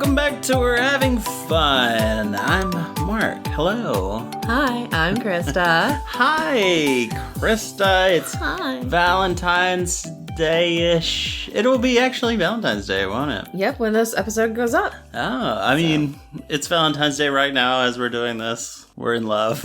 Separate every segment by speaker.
Speaker 1: Welcome back to We're Having Fun. I'm Mark. Hello.
Speaker 2: Hi, I'm Krista.
Speaker 1: Hi, Krista. It's Valentine's Day-ish. It will be actually Valentine's Day, won't it?
Speaker 2: Yep, when this episode goes up.
Speaker 1: Oh, I mean, it's Valentine's Day right now as we're doing this. We're in love.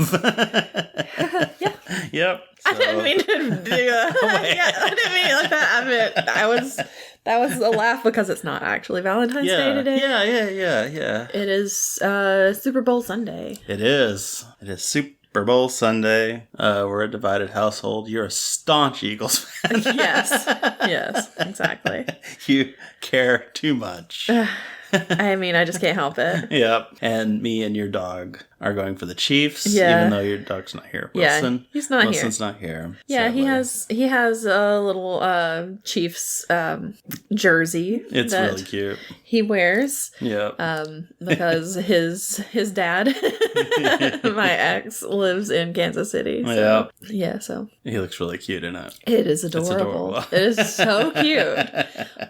Speaker 2: Yeah.
Speaker 1: Yep.
Speaker 2: I didn't mean to do that. I didn't mean it like that. That was a laugh because it's not actually Valentine's Day today.
Speaker 1: Yeah.
Speaker 2: It is Super Bowl Sunday.
Speaker 1: It is. It is Super Bowl Sunday. We're a divided household. You're a staunch Eagles fan.
Speaker 2: Yes, exactly.
Speaker 1: You care too much.
Speaker 2: I mean, I just can't help it.
Speaker 1: Yep. And me and your dog are going for the Chiefs,
Speaker 2: Yeah.
Speaker 1: even though your dog's not here. Wilson.
Speaker 2: Yeah, he's not here.
Speaker 1: Wilson's not here.
Speaker 2: Yeah,
Speaker 1: sadly.
Speaker 2: he has a little Chiefs jersey.
Speaker 1: It's
Speaker 2: that
Speaker 1: really cute.
Speaker 2: he wears.
Speaker 1: Yep.
Speaker 2: Because his dad, my ex, lives in Kansas City. So, yeah, so
Speaker 1: He looks really cute in it.
Speaker 2: it is adorable. It is so cute.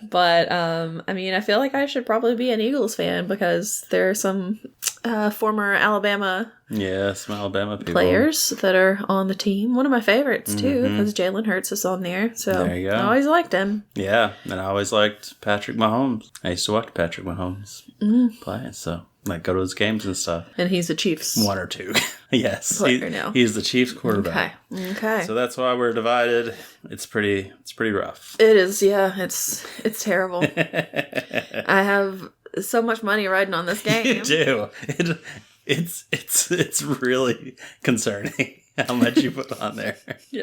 Speaker 2: But I mean, I feel like I should probably be an Eagles fan because there are some former Alabama
Speaker 1: Yeah, some Alabama people.
Speaker 2: players that are on the team. One of my favorites too, because Jalen Hurts is on there. So
Speaker 1: There you go.
Speaker 2: I always liked him.
Speaker 1: Yeah, and I always liked Patrick Mahomes. I used to watch Patrick Mahomes play, so like go to his games and stuff.
Speaker 2: And he's a Chiefs.
Speaker 1: One or two. Yes.
Speaker 2: Player now.
Speaker 1: He's the Chiefs quarterback.
Speaker 2: Okay.
Speaker 1: So that's why we're divided. It's pretty rough.
Speaker 2: It is, yeah. It's terrible. I have so much money riding on this game.
Speaker 1: You do. It's really concerning how much you put on there.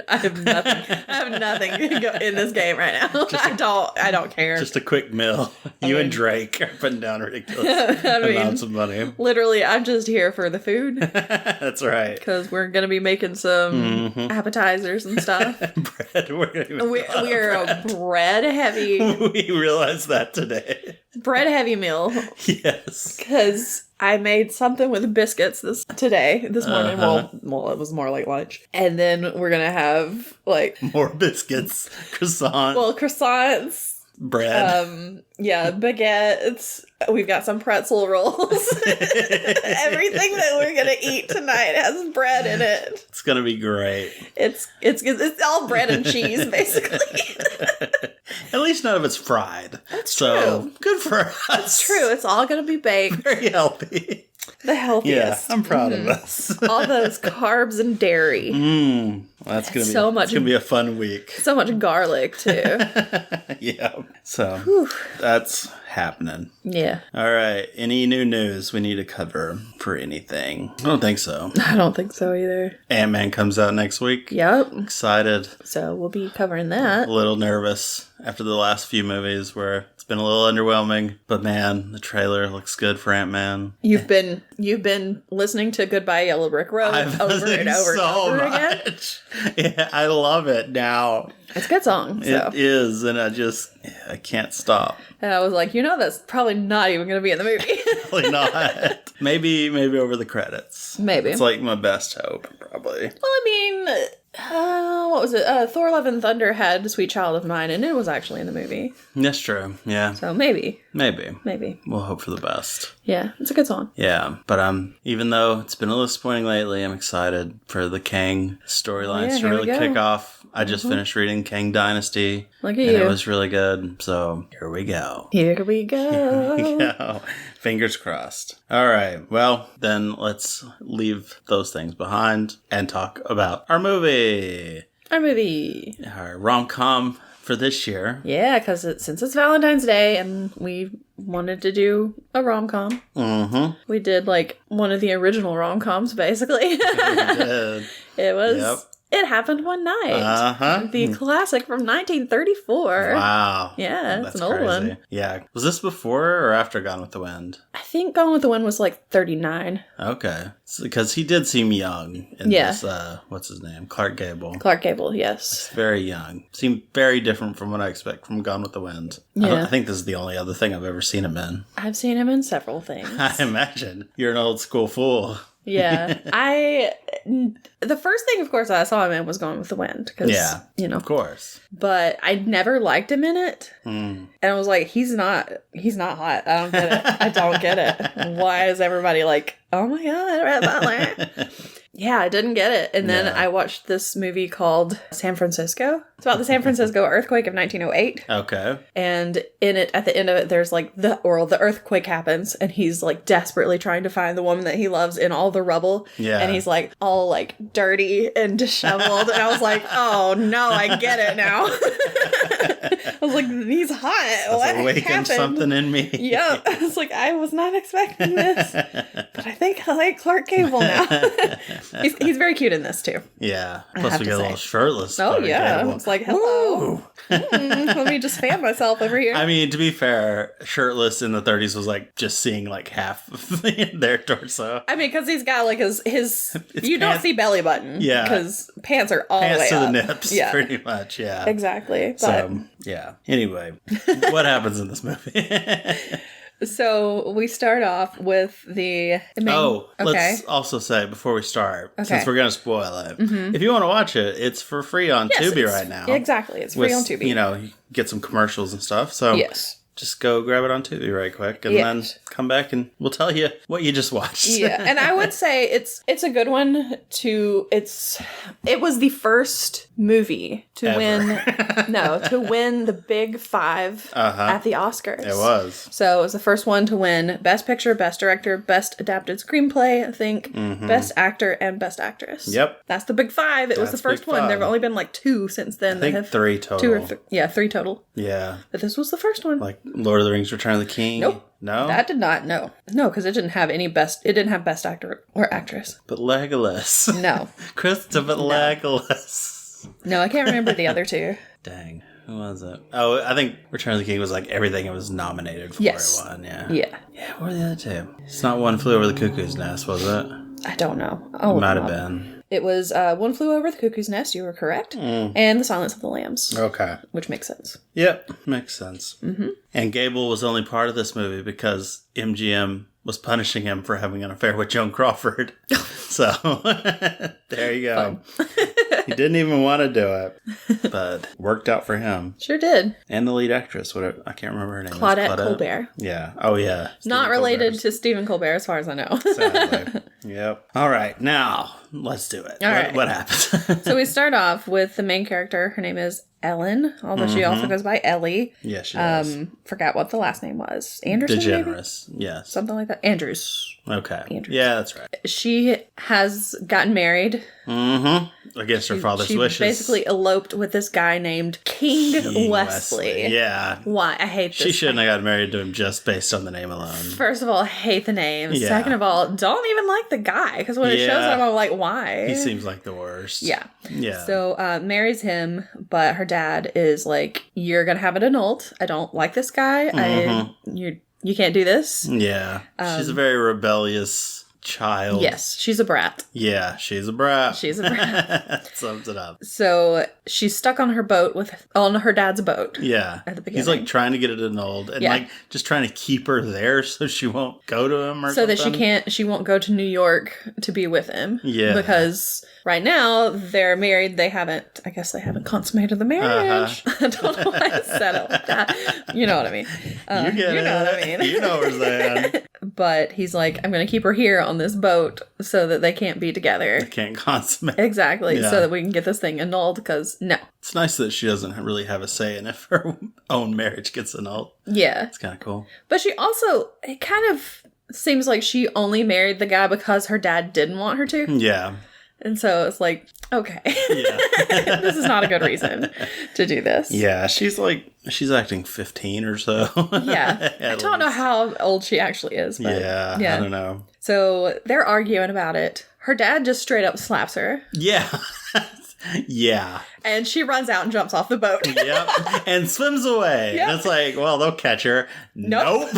Speaker 2: I have nothing in this game right now. I don't care.
Speaker 1: Just a quick mill. You and Drake are putting down ridiculous amounts of money.
Speaker 2: Literally, I'm just here for the food.
Speaker 1: That's right.
Speaker 2: Because we're going to be making some appetizers and stuff.
Speaker 1: Bread.
Speaker 2: We're a bread heavy
Speaker 1: We realized that today.
Speaker 2: meal.
Speaker 1: Yes.
Speaker 2: Because I made something with biscuits this morning. Well, it was more like lunch. And then we're going to have like
Speaker 1: More biscuits, croissant,
Speaker 2: croissants.
Speaker 1: bread.
Speaker 2: Baguettes. We've got some pretzel rolls. Everything that we're gonna eat tonight has bread in it.
Speaker 1: It's gonna be great.
Speaker 2: It's all bread and cheese, basically.
Speaker 1: At least none of it's fried.
Speaker 2: That's
Speaker 1: so
Speaker 2: true.
Speaker 1: Good for us.
Speaker 2: It's true. It's all gonna be baked.
Speaker 1: Very healthy.
Speaker 2: The healthiest.
Speaker 1: Yeah, I'm proud of us.
Speaker 2: All those carbs and dairy.
Speaker 1: That's gonna be
Speaker 2: so much.
Speaker 1: It's gonna be a fun week.
Speaker 2: So much garlic too.
Speaker 1: Yeah. So that's happening.
Speaker 2: Yeah.
Speaker 1: All right. Any new news we need to cover for anything? I don't think so.
Speaker 2: I don't think so either.
Speaker 1: Ant-Man comes out next week.
Speaker 2: Yep.
Speaker 1: Excited.
Speaker 2: So we'll be covering that.
Speaker 1: A little nervous after the last few movies where it's been a little underwhelming. But man, the trailer looks good for Ant-Man.
Speaker 2: You've been listening to Goodbye Yellow Brick Road over and over again.
Speaker 1: Yeah, I love it now.
Speaker 2: It's a good song. So.
Speaker 1: It is, and I can't stop.
Speaker 2: And I was like, that's probably not even going to be in the movie.
Speaker 1: Probably not. Maybe over the credits.
Speaker 2: Maybe.
Speaker 1: It's like my best hope, probably.
Speaker 2: Well, I mean, what was it? Thor Love and Thunder had Sweet Child of Mine, and it was actually in the movie.
Speaker 1: That's true, yeah.
Speaker 2: So maybe.
Speaker 1: Maybe. We'll hope for the best.
Speaker 2: Yeah, it's a good song.
Speaker 1: Yeah, but even though it's been a little disappointing lately, I'm excited for the Kang storylines to really kick off. I just finished reading Kang Dynasty.
Speaker 2: Look at
Speaker 1: and
Speaker 2: you.
Speaker 1: It was really good, so here we go.
Speaker 2: Here we go.
Speaker 1: Here we go. Fingers crossed. All right, well, then let's leave those things behind and talk about our movie. Our rom-com for this year.
Speaker 2: Yeah, because since it's Valentine's Day and we wanted to do a rom-com. We did like one of the original rom-coms, basically.
Speaker 1: We did.
Speaker 2: It was...
Speaker 1: Yep.
Speaker 2: It Happened One Night. The classic from 1934.
Speaker 1: Wow.
Speaker 2: Yeah, it's an old one.
Speaker 1: Yeah. Was this before or after Gone with the Wind?
Speaker 2: I think Gone with the Wind was like 39.
Speaker 1: Okay. Because he did seem young in this, what's his name? Clark Gable.
Speaker 2: Clark Gable, yes.
Speaker 1: Very young. Seemed very different from what I expect from Gone with the Wind.
Speaker 2: Yeah.
Speaker 1: I think this is the only other thing I've ever seen him in.
Speaker 2: I've seen him in several things.
Speaker 1: I imagine. You're an old school fool.
Speaker 2: Yeah. the first thing, of course, I saw him in was Gone with the Wind.
Speaker 1: Yeah,
Speaker 2: you know,
Speaker 1: of course.
Speaker 2: But I never liked him in it, and I was like, he's not hot. I don't get it. I don't get it. Why is everybody like, oh my god, Red Butler? Yeah, I didn't get it. And then I watched this movie called San Francisco. It's about the San Francisco earthquake of 1908.
Speaker 1: Okay.
Speaker 2: And in it, at the end of it, there's like the earthquake happens, and he's like desperately trying to find the woman that he loves in all the rubble. Yeah. And he's like all like dirty and disheveled. And I was like, oh no, I get it now. I was like, he's hot. What awakened
Speaker 1: something in me.
Speaker 2: Yeah. I was like, I was not expecting this. But I think I like Clark Gable now. He's very cute in this too.
Speaker 1: Yeah. Plus we get a little shirtless.
Speaker 2: Oh yeah. Gable. It's like, hello. Let me just fan myself over here.
Speaker 1: I mean, to be fair, shirtless in the 30s was like just seeing like half of their torso.
Speaker 2: I mean, because he's got like his you don't see belly button. Yeah. Because pants are all the way up.
Speaker 1: Pants to the nips. Yeah. Pretty much. Yeah.
Speaker 2: Exactly. But...
Speaker 1: So, yeah. Anyway, what happens in this movie?
Speaker 2: So we start off with the main...
Speaker 1: let's also say before we start, since we're going to spoil it, if you want to watch it, it's for free on Tubi right now.
Speaker 2: Exactly, it's free on Tubi.
Speaker 1: You know, you get some commercials and stuff, so just go grab it on Tubi right quick, and then come back and we'll tell you what you just watched.
Speaker 2: Yeah, and I would say it's a good one to... It was the first movie to win the Big Five at the Oscars.
Speaker 1: It was.
Speaker 2: So it was the first one to win Best Picture, Best Director, Best Adapted Screenplay, I think, Best Actor, and Best Actress. Yep. That's the Big Five. It was the first one. There have only been like two since then.
Speaker 1: I think three total.
Speaker 2: Three total.
Speaker 1: Yeah.
Speaker 2: But this was the first one.
Speaker 1: Like Lord of the Rings, Return of the King?
Speaker 2: Nope.
Speaker 1: No?
Speaker 2: That did not, no. No, because it didn't have it didn't have Best Actor or Actress.
Speaker 1: But Legolas.
Speaker 2: No.
Speaker 1: Christopher Legolas.
Speaker 2: No, I can't remember the other two.
Speaker 1: Dang. Who was it? Oh, I think Return of the King was like everything it was nominated for.
Speaker 2: Yes.
Speaker 1: It won, yeah.
Speaker 2: Yeah.
Speaker 1: Yeah, what were the other two? It's not One Flew Over the Cuckoo's Nest, was it?
Speaker 2: I don't know.
Speaker 1: It might have been.
Speaker 2: It was One Flew Over the Cuckoo's Nest, you were correct, and The Silence of the Lambs.
Speaker 1: Okay.
Speaker 2: Which makes sense.
Speaker 1: Yep, makes sense. Mm-hmm. And Gable was only part of this movie because MGM was punishing him for having an affair with Joan Crawford. So, there you go. He didn't even want to do it, but worked out for him.
Speaker 2: Sure did.
Speaker 1: And the lead actress, I can't remember her name.
Speaker 2: Claudette Colbert.
Speaker 1: Yeah. Oh, yeah.
Speaker 2: Not related to Stephen Colbert, as far as I know.
Speaker 1: Sadly. Yep. All right. Now, let's do it. What happens?
Speaker 2: So we start off with the main character. Her name is Ellen, although she also goes by Ellie.
Speaker 1: Yeah, she does.
Speaker 2: Forgot what the last name was. Anderson,
Speaker 1: DeGeneres. Maybe? Yes.
Speaker 2: Something like that. Andrews.
Speaker 1: Okay.
Speaker 2: Andrews.
Speaker 1: Yeah, that's right.
Speaker 2: She has gotten married.
Speaker 1: Mm-hmm. Against her father's wishes.
Speaker 2: She basically eloped with this guy named King Wesley.
Speaker 1: Yeah.
Speaker 2: Why? I hate this.
Speaker 1: She shouldn't have gotten married to him just based on the name alone.
Speaker 2: First of all, I hate the name. Yeah. Second of all, don't even like the guy. Because when it shows him, I'm like, why? He
Speaker 1: seems like the worst.
Speaker 2: Yeah.
Speaker 1: Yeah.
Speaker 2: So, marries him, but her dad is like, you're going to have it annulled. I don't like this guy. You can't do this.
Speaker 1: Yeah. She's a very rebellious child.
Speaker 2: Yes, she's a brat.
Speaker 1: Yeah, she's a brat.
Speaker 2: She's a brat.
Speaker 1: Sums it up.
Speaker 2: So she's stuck on her boat on her dad's boat.
Speaker 1: Yeah.
Speaker 2: At the beginning.
Speaker 1: He's like trying to get it annulled and like just trying to keep her there so she won't go to him or something.
Speaker 2: So that she won't go to New York to be with him.
Speaker 1: Yeah.
Speaker 2: Because right now they're married. I guess they haven't consummated the marriage. I don't know why I said it like that. You know what I mean.
Speaker 1: You know what I mean. You know what I'm saying.
Speaker 2: But he's like, I'm going to keep her here on this boat so that they can't be together.
Speaker 1: They can't consummate.
Speaker 2: Exactly. Yeah. So that we can get this thing annulled because no.
Speaker 1: It's nice that she doesn't really have a say in if her own marriage gets annulled.
Speaker 2: Yeah.
Speaker 1: It's kind of cool.
Speaker 2: But she also, it kind of seems like she only married the guy because her dad didn't want her to.
Speaker 1: Yeah.
Speaker 2: And so it's like, okay, this is not a good reason to do this.
Speaker 1: Yeah, she's acting 15 or so.
Speaker 2: Yeah. I don't know how old she actually is. But
Speaker 1: yeah, I don't know.
Speaker 2: So they're arguing about it. Her dad just straight up slaps her.
Speaker 1: Yeah. Yeah.
Speaker 2: And she runs out and jumps off the boat.
Speaker 1: Yep. And swims away. Yep. And it's like, well, they'll catch her. Nope.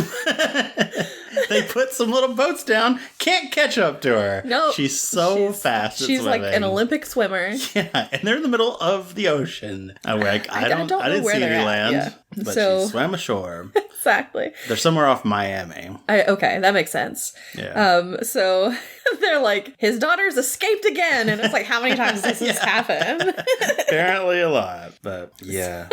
Speaker 1: They put some little boats down, can't catch up to her.
Speaker 2: No.
Speaker 1: She's so fast at
Speaker 2: She's like
Speaker 1: swimming.
Speaker 2: an Olympic swimmer.
Speaker 1: Yeah, and they're in the middle of the ocean. I'm like, I didn't see any land,
Speaker 2: yeah.
Speaker 1: but
Speaker 2: So,
Speaker 1: she swam ashore.
Speaker 2: Exactly.
Speaker 1: They're somewhere off Miami.
Speaker 2: Okay, that makes sense.
Speaker 1: Yeah.
Speaker 2: So they're like, his daughter's escaped again, and it's like, how many times does this happen?
Speaker 1: Apparently a lot, but yeah.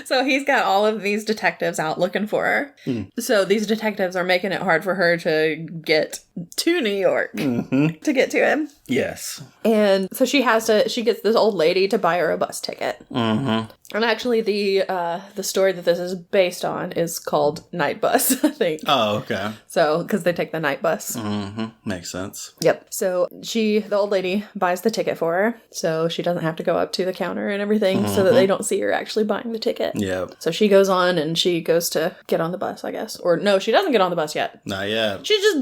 Speaker 2: So he's got all of these detectives out looking for her. So these detectives are making it hard for her to get to New York to get to him.
Speaker 1: Yes.
Speaker 2: And so she gets this old lady to buy her a bus ticket. And actually, the story that this is based on is called Night Bus, I think.
Speaker 1: Oh, okay.
Speaker 2: So, because they take the night bus.
Speaker 1: Makes sense.
Speaker 2: Yep. So the old lady buys the ticket for her, so she doesn't have to go up to the counter and everything, so that they don't see her actually buying the ticket.
Speaker 1: Yep.
Speaker 2: So she goes on and she goes to get on the bus, I guess. Or no, she doesn't get on the bus yet.
Speaker 1: Not yet.
Speaker 2: She's just,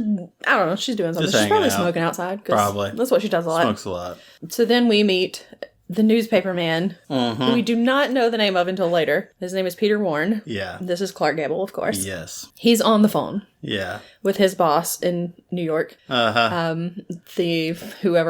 Speaker 2: I don't know, she's doing something. She's probably smoking outside.
Speaker 1: Probably.
Speaker 2: That's what she does a lot.
Speaker 1: Smokes a lot.
Speaker 2: So then we meet the newspaper man, who we do not know the name of until later. His name is Peter Warren.
Speaker 1: Yeah.
Speaker 2: This is Clark Gable, of course.
Speaker 1: Yes.
Speaker 2: He's on the phone.
Speaker 1: Yeah.
Speaker 2: With his boss in New York. Whoever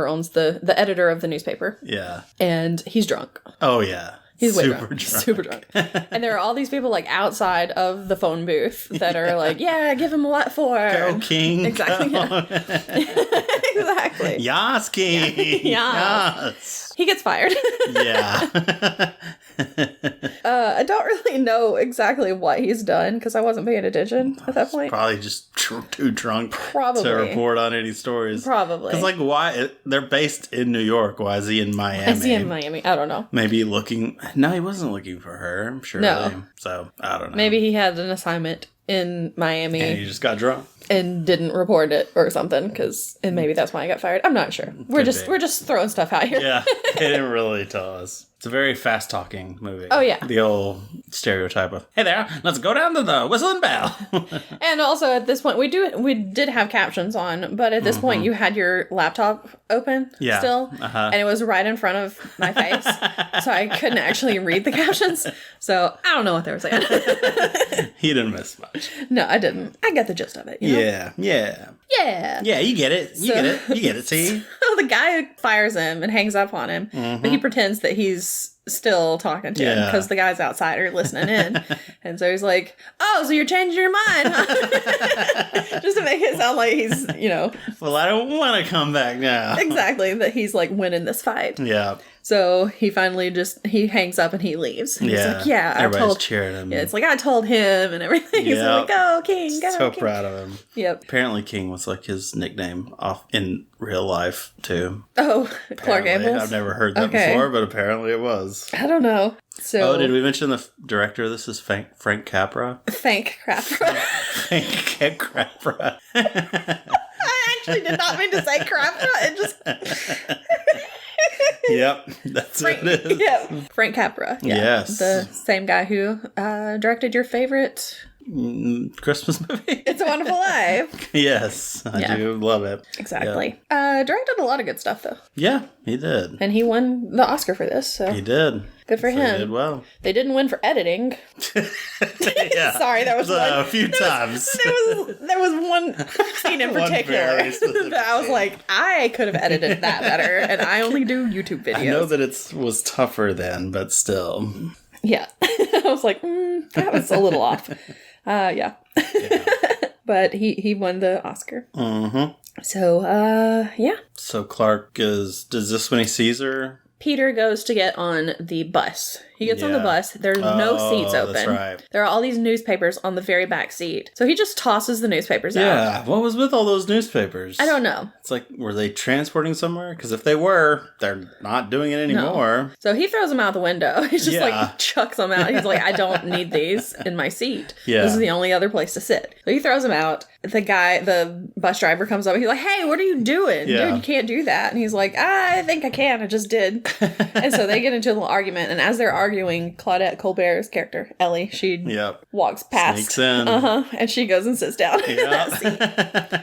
Speaker 2: owns the editor of the newspaper.
Speaker 1: Yeah.
Speaker 2: And he's drunk.
Speaker 1: Oh, yeah.
Speaker 2: He's way
Speaker 1: super
Speaker 2: drunk. Super drunk. And there are all these people like outside of the phone booth that are like, yeah, give him a what for?
Speaker 1: Go, King.
Speaker 2: Exactly.
Speaker 1: Go.
Speaker 2: Exactly.
Speaker 1: Yas, King.
Speaker 2: Yes. He gets fired.
Speaker 1: Yeah.
Speaker 2: I don't really know exactly what he's done because I wasn't paying attention at that point.
Speaker 1: Probably just too drunk
Speaker 2: Probably.
Speaker 1: to report on any stories.
Speaker 2: Probably.
Speaker 1: Because, like, why? They're based in New York. Why is he in Miami?
Speaker 2: Is he in Miami? I don't know.
Speaker 1: Maybe looking... No, he wasn't looking for her, I'm sure.
Speaker 2: No.
Speaker 1: So, I don't know.
Speaker 2: Maybe he had an assignment in Miami.
Speaker 1: And he just got drunk.
Speaker 2: And didn't report it or something, and maybe that's why I got fired. I'm not sure. We're just throwing stuff out here.
Speaker 1: Yeah, they didn't really tell us. It's a very fast-talking movie.
Speaker 2: Oh, yeah.
Speaker 1: The old stereotype of, hey there, let's go down to the Whistling Bell.
Speaker 2: And also, at this point, we did have captions on, but at this point, you had your laptop open still, and it was right in front of my face, so I couldn't actually read the captions. So, I don't know what they were saying.
Speaker 1: He didn't miss much.
Speaker 2: No, I didn't. I got the gist of it, you know?
Speaker 1: Yeah.
Speaker 2: Yeah,
Speaker 1: you get it. You get it, see?
Speaker 2: So the guy fires him and hangs up on him, but he pretends that he's still talking to him because the guys outside are listening in. And so he's like, oh, so you're changing your mind, huh? Just to make it sound like he's,
Speaker 1: Well, I don't want to come back now.
Speaker 2: Exactly, that he's like winning this fight.
Speaker 1: Yeah.
Speaker 2: So he finally he hangs up and he leaves. And he's like,
Speaker 1: everybody's cheering him.
Speaker 2: Yeah, it's like, I told him and everything. He's like, go, King, go.
Speaker 1: So
Speaker 2: King.
Speaker 1: proud of him.
Speaker 2: Yep.
Speaker 1: Apparently King was like his nickname off in real life, too.
Speaker 2: Oh, Clark Gable?
Speaker 1: I've never heard that before, but apparently it was.
Speaker 2: I don't know. So,
Speaker 1: did we mention the director of this is Frank Capra?
Speaker 2: Frank Capra.
Speaker 1: Frank Capra.
Speaker 2: I actually did not mean to say Capra. It just...
Speaker 1: Yep, that's what it is.
Speaker 2: Yep. Frank Capra. Yeah.
Speaker 1: Yes.
Speaker 2: The same guy who directed your favorite...
Speaker 1: Christmas movie?
Speaker 2: It's a Wonderful Life.
Speaker 1: Yes, I do love it.
Speaker 2: Exactly. Yep. Directed a lot of good stuff, though.
Speaker 1: Yeah, he did.
Speaker 2: And he won the Oscar for this, so...
Speaker 1: He did.
Speaker 2: Good for him.
Speaker 1: He did well.
Speaker 2: They didn't win for editing.
Speaker 1: Yeah.
Speaker 2: Sorry, there was one.
Speaker 1: A few times.
Speaker 2: There was one scene in particular that I was like, I could have edited that better, and I only do YouTube videos.
Speaker 1: I know that it was tougher then, but still.
Speaker 2: Yeah. I was like, that was a little off. Yeah. But he won the Oscar. Mm-hmm. So, yeah.
Speaker 1: So Clark does this when he sees her?
Speaker 2: Peter goes to get on the bus. He gets on the bus. There's no seats open.
Speaker 1: That's right.
Speaker 2: There are all these newspapers on the very back seat. So he just tosses the newspapers out.
Speaker 1: Yeah. What was with all those newspapers?
Speaker 2: I don't know.
Speaker 1: It's like, were they transporting somewhere? Because if they were, they're not doing it anymore.
Speaker 2: No. So he throws them out the window. He just like chucks them out. He's like, I don't need these in my seat. Yeah. This is the only other place to sit. So he throws them out. The bus driver comes up. He's like, hey, what are you doing? Yeah. Dude, you can't do that. And he's like, I think I can. I just did. And so they get into a little argument. And as they're arguing, Claudette Colbert's character, Ellie, she walks past.
Speaker 1: Sneaks in.
Speaker 2: And she goes and sits down in that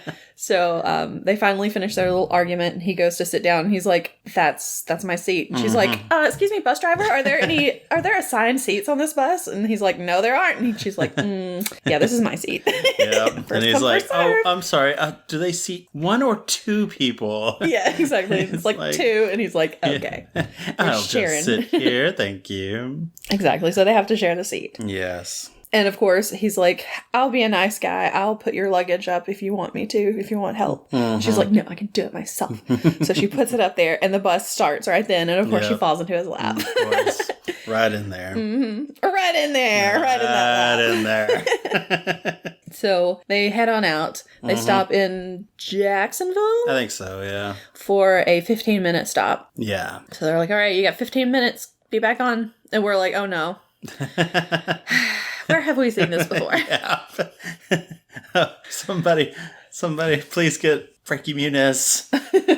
Speaker 2: seat. So they finally finish their little argument, and he goes to sit down, and he's like, that's my seat. And she's like, excuse me, bus driver, are there assigned seats on this bus? And he's like, no, there aren't. And she's like, yeah, this is my seat.
Speaker 1: Yeah. And he's like, oh, I'm sorry. Do they seat one or two people?
Speaker 2: Yeah, exactly. It's like two, and he's like, okay.
Speaker 1: I'll just sit here, thank you.
Speaker 2: Exactly. So they have to share the seat.
Speaker 1: Yes.
Speaker 2: And of course, he's like, I'll be a nice guy. I'll put your luggage up if you want me to, if you want help. She's like, no, I can do it myself. So she puts it up there, and the bus starts right then. And of course, she falls into his lap.
Speaker 1: Of course. Right in there.
Speaker 2: Right in there. Right in that lap.
Speaker 1: Right in there.
Speaker 2: So they head on out. They stop in Jacksonville?
Speaker 1: I think so, yeah.
Speaker 2: For a 15-minute stop.
Speaker 1: Yeah.
Speaker 2: So they're like, all right, you got 15 minutes. Be back on. And we're like, oh no. Where have we seen this before?
Speaker 1: Somebody, please get Frankie Muniz.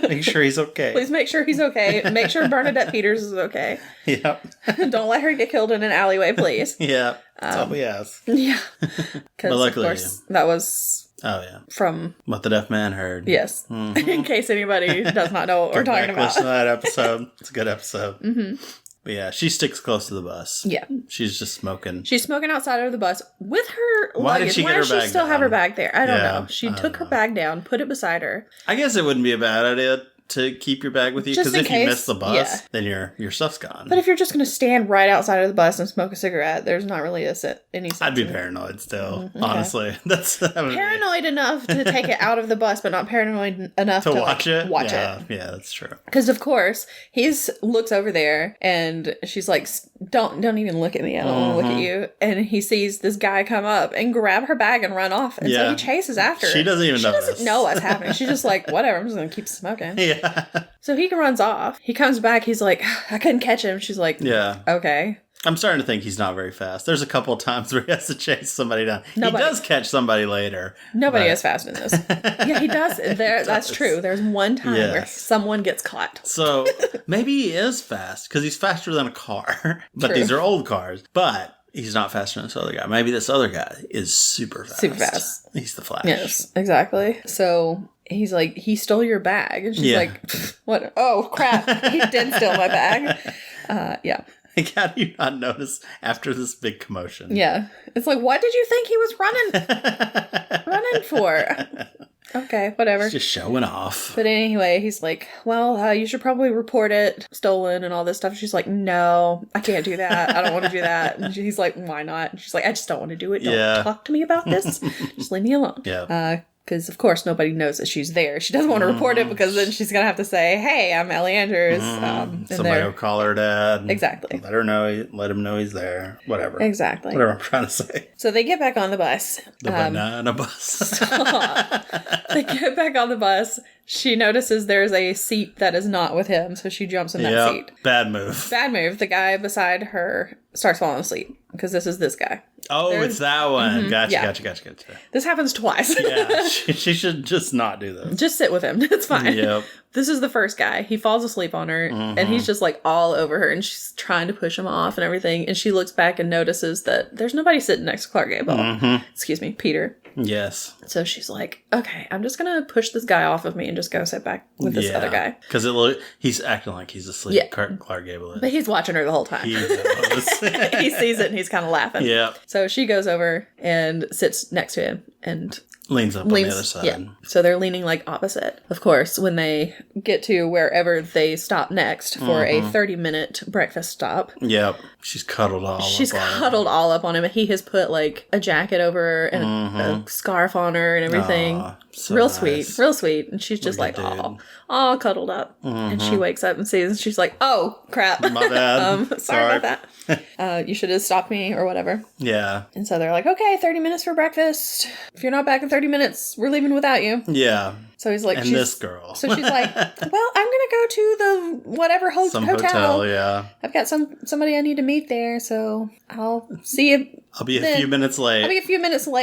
Speaker 1: Make sure he's okay.
Speaker 2: Please make sure he's okay. Make sure Bernadette Peters is okay.
Speaker 1: Yep.
Speaker 2: Don't let her get killed in an alleyway, please.
Speaker 1: Yeah. That's all we ask.
Speaker 2: Yeah.
Speaker 1: But luckily,
Speaker 2: of course, that was...
Speaker 1: Oh, yeah.
Speaker 2: From...
Speaker 1: What the Deaf Man Heard.
Speaker 2: Yes. In case anybody does not know what we're talking about.
Speaker 1: Listen to that episode. It's a good episode. But yeah, she sticks close to the bus.
Speaker 2: Yeah.
Speaker 1: She's just smoking.
Speaker 2: She's smoking outside of the bus with her luggage.
Speaker 1: Why did she get her bag
Speaker 2: Why does she still have her bag there? I don't know. She took her
Speaker 1: know.
Speaker 2: bag down, put it beside her.
Speaker 1: I guess it wouldn't be a bad idea to keep your bag with you, because if you miss the bus, then your stuff's gone.
Speaker 2: But if you're just going to stand right outside of the bus and smoke a cigarette, there's not really any sense.
Speaker 1: I'd be paranoid still, honestly.
Speaker 2: Paranoid enough to take it out of the bus, but not paranoid enough to
Speaker 1: watch it.
Speaker 2: Yeah,
Speaker 1: that's true.
Speaker 2: Because of course he looks over there, and she's like, "Don't even look at me. I don't want to look at you." And he sees this guy come up and grab her bag and run off, and so he chases after her.
Speaker 1: She doesn't even know.
Speaker 2: She doesn't know what's happening. She's just like, "Whatever. I'm just going to keep smoking."
Speaker 1: Yeah.
Speaker 2: So he runs off. He comes back. He's like, I couldn't catch him. She's like, yeah. Okay.
Speaker 1: I'm starting to think he's not very fast. There's a couple of times where he has to chase somebody down.
Speaker 2: Nobody.
Speaker 1: He does catch somebody later.
Speaker 2: Nobody is fast in this. Yeah, he does. That's true. There's one time where someone gets caught.
Speaker 1: So maybe he is fast because he's faster than a car. But these are old cars. But he's not faster than this other guy. Maybe this other guy is super fast.
Speaker 2: Super fast.
Speaker 1: He's the Flash.
Speaker 2: Yes, exactly. So he's like, he stole your bag. And she's like, what? Oh, crap. He did steal my bag. Yeah.
Speaker 1: Like, how do you not notice after this big commotion?
Speaker 2: Yeah. It's like, what did you think he was running for? Okay, whatever.
Speaker 1: He's just showing off.
Speaker 2: But anyway, he's like, well, you should probably report it stolen and all this stuff. She's like, no, I can't do that. I don't want to do that. And he's like, why not? And she's like, I just don't want to do it. Don't talk to me about this. Just leave me alone.
Speaker 1: Yeah.
Speaker 2: Because, of course, nobody knows that she's there. She doesn't want to report it because then she's going to have to say, hey, I'm Ellie Andrews.
Speaker 1: Somebody will call her dad.
Speaker 2: Exactly.
Speaker 1: Let him know he's there. Whatever.
Speaker 2: Exactly.
Speaker 1: Whatever I'm trying to say.
Speaker 2: So they get back on the bus.
Speaker 1: The banana bus.
Speaker 2: They get back on the bus. She notices there's a seat that is not with him, so she jumps in that seat.
Speaker 1: Bad move.
Speaker 2: Bad move. The guy beside her starts falling asleep because this is this guy.
Speaker 1: Oh, it's that one. Gotcha.
Speaker 2: This happens twice.
Speaker 1: Yeah, she should just not do this.
Speaker 2: Just sit with him. It's fine.
Speaker 1: Yep.
Speaker 2: This is the first guy. He falls asleep on her, and he's just like all over her, and she's trying to push him off and everything. And she looks back and notices that there's nobody sitting next to Clark Gable. Excuse me, Peter.
Speaker 1: Yes.
Speaker 2: So she's like, okay, I'm just going to push this guy off of me and just go sit back with this other guy.
Speaker 1: Because he's acting like he's asleep. Yeah. Clark Gable is.
Speaker 2: But he's watching her the whole time.
Speaker 1: He knows.
Speaker 2: He sees it and he's kind of laughing.
Speaker 1: Yeah.
Speaker 2: So she goes over and sits next to him and
Speaker 1: leans up on the other side.
Speaker 2: Yeah. So they're leaning like opposite. Of course, when they get to wherever they stop next for a 30-minute breakfast stop.
Speaker 1: Yep. She's cuddled
Speaker 2: all up on him. He has put like a jacket over her and a scarf on her and everything. Aww, so real sweet. And she's just like, all cuddled up. And she wakes up and sees, and she's like, oh, crap. My bad. Sorry about that. You should have stopped me or whatever.
Speaker 1: Yeah.
Speaker 2: And so they're like, okay, 30 minutes for breakfast. If you're not back in 30 minutes, we're leaving without you.
Speaker 1: Yeah.
Speaker 2: So he's like,
Speaker 1: and this girl.
Speaker 2: So she's like, well, I'm going to go to the whatever hotel.
Speaker 1: Yeah.
Speaker 2: I've got somebody I need to meet there, so I'll see you.
Speaker 1: I'll be a few minutes late.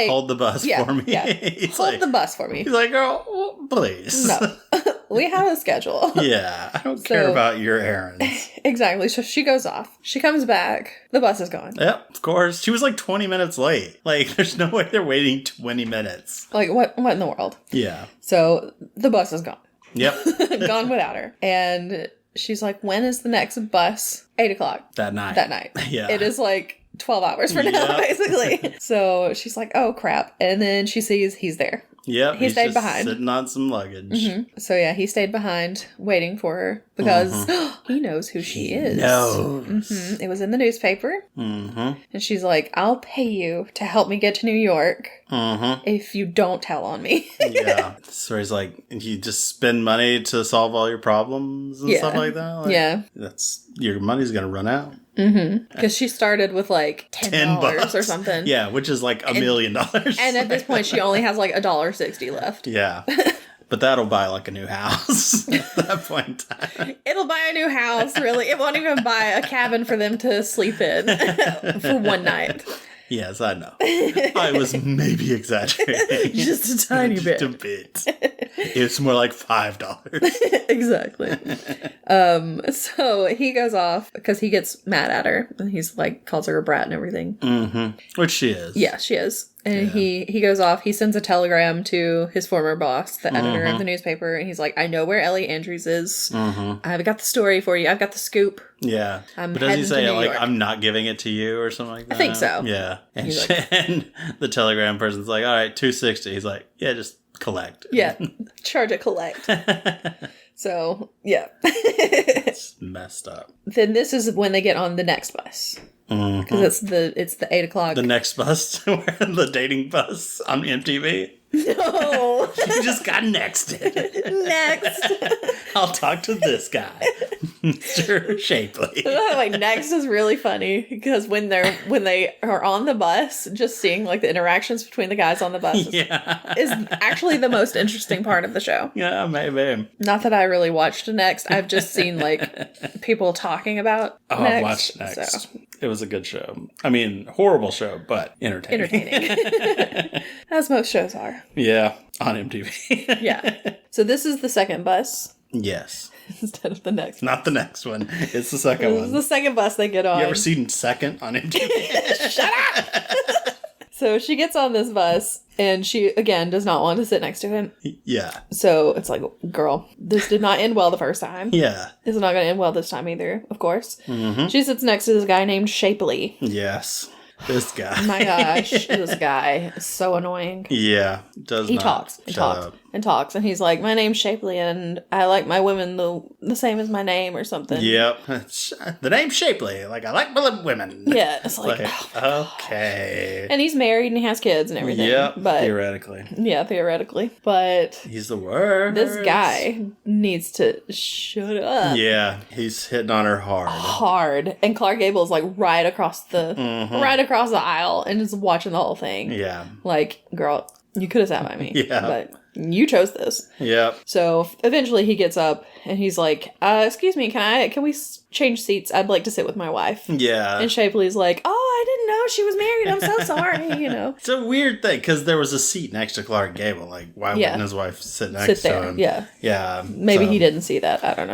Speaker 2: Hold
Speaker 1: the bus for me.
Speaker 2: Yeah. Hold the bus for me.
Speaker 1: He's like, girl, please.
Speaker 2: No. We have a schedule.
Speaker 1: Yeah, I don't care about your errands.
Speaker 2: Exactly. So she goes off. She comes back. The bus is gone.
Speaker 1: Yep, of course. She was like 20 minutes late. Like, there's no way they're waiting 20 minutes.
Speaker 2: Like, what in the world?
Speaker 1: Yeah.
Speaker 2: So the bus is gone.
Speaker 1: Yep.
Speaker 2: Gone without her. And she's like, when is the next bus? 8 o'clock.
Speaker 1: That night. Yeah.
Speaker 2: It is like 12 hours from now, basically. So she's like, oh, crap. And then she sees he's there.
Speaker 1: Yep.
Speaker 2: He stayed behind.
Speaker 1: Sitting on some luggage.
Speaker 2: Mm-hmm. So yeah, he stayed behind waiting for her because he knows who she is.
Speaker 1: Knows.
Speaker 2: Mm-hmm. It was in the newspaper.
Speaker 1: Mm-hmm.
Speaker 2: And she's like, I'll pay you to help me get to New York if you don't tell on me.
Speaker 1: Yeah. So he's like, you just spend money to solve all your problems and stuff like that? Like,
Speaker 2: yeah.
Speaker 1: Your money's going to run out.
Speaker 2: Mm-hmm. Because she started with like $10 or something.
Speaker 1: Yeah, which is like $1 million.
Speaker 2: And at this point, she only has like $1.60 left.
Speaker 1: Yeah. But that'll buy like a new house at that point in time.
Speaker 2: It'll buy a new house, really. It won't even buy a cabin for them to sleep in for one night.
Speaker 1: Yes, I know. I was maybe exaggerating.
Speaker 2: Just a tiny bit.
Speaker 1: Just a bit. It's more like $5.
Speaker 2: Exactly. So he goes off because he gets mad at her. And he's like, calls her a brat and everything.
Speaker 1: Mm-hmm. Which she is.
Speaker 2: Yeah, she is. And he goes off. He sends a telegram to his former boss, the editor of the newspaper. And he's like, I know where Ellie Andrews is. I've got the story for you. I've got the scoop.
Speaker 1: Yeah. But does he say, like, I'm not giving it to you or something like that?
Speaker 2: I think so.
Speaker 1: Yeah. And, and the telegram person's like, all right, $260. He's like, yeah, just collect.
Speaker 2: Yeah. Charge a collect. So, yeah.
Speaker 1: It's messed up.
Speaker 2: Then this is when they get on the next bus. Because it's the 8 o'clock.
Speaker 1: The next bus, the dating bus on MTV.
Speaker 2: No.
Speaker 1: You just got nexted.
Speaker 2: Next.
Speaker 1: I'll talk to this guy, Mr. Shapley.
Speaker 2: Like, next is really funny because when they are on the bus, just seeing like the interactions between the guys on the bus is actually the most interesting part of the show.
Speaker 1: Yeah, maybe.
Speaker 2: Not that I really watched Next. I've just seen like people talking about Next.
Speaker 1: I watched Next. So. It was a good show. I mean, horrible show, but entertaining.
Speaker 2: As most shows are.
Speaker 1: Yeah, on MTV.
Speaker 2: Yeah. So this is the second bus.
Speaker 1: Yes.
Speaker 2: Instead of the next.
Speaker 1: Not the next one. It's the second one.
Speaker 2: This is the second bus they get on.
Speaker 1: You ever seen Second on MTV?
Speaker 2: Shut up! So she gets on this bus, and she, again, does not want to sit next to him.
Speaker 1: Yeah.
Speaker 2: So it's like, girl, this did not end well the first time.
Speaker 1: Yeah.
Speaker 2: It's not going to end well this time either, of course.
Speaker 1: Mm-hmm.
Speaker 2: She sits next to this guy named Shapley.
Speaker 1: Yes. This guy.
Speaker 2: Oh my gosh, this guy is so annoying.
Speaker 1: Yeah.
Speaker 2: He talks and talks, and he's like, my name's Shapley, and I like my women the same as my name or something.
Speaker 1: Yep. The name's Shapley. Like, I like my women.
Speaker 2: Yeah, it's like
Speaker 1: oh, okay.
Speaker 2: And he's married and he has kids and everything.
Speaker 1: Yep,
Speaker 2: but
Speaker 1: theoretically.
Speaker 2: Yeah, theoretically. But
Speaker 1: he's the worst.
Speaker 2: This guy needs to shut up.
Speaker 1: Yeah, he's hitting on her hard. And
Speaker 2: Clark Gable is like right across the aisle and just watching the whole thing.
Speaker 1: Yeah.
Speaker 2: Like, girl, you could have sat by me.
Speaker 1: Yeah.
Speaker 2: But you chose this.
Speaker 1: Yep.
Speaker 2: So eventually he gets up and he's like, excuse me, can we change seats? I'd like to sit with my wife.
Speaker 1: Yeah.
Speaker 2: And Shapley's like, oh, I didn't know she was married. I'm so sorry, you know.
Speaker 1: It's a weird thing because there was a seat next to Clark Gable. Like, why wouldn't his wife sit next to him?
Speaker 2: Yeah.
Speaker 1: Yeah.
Speaker 2: Maybe he didn't see that. I don't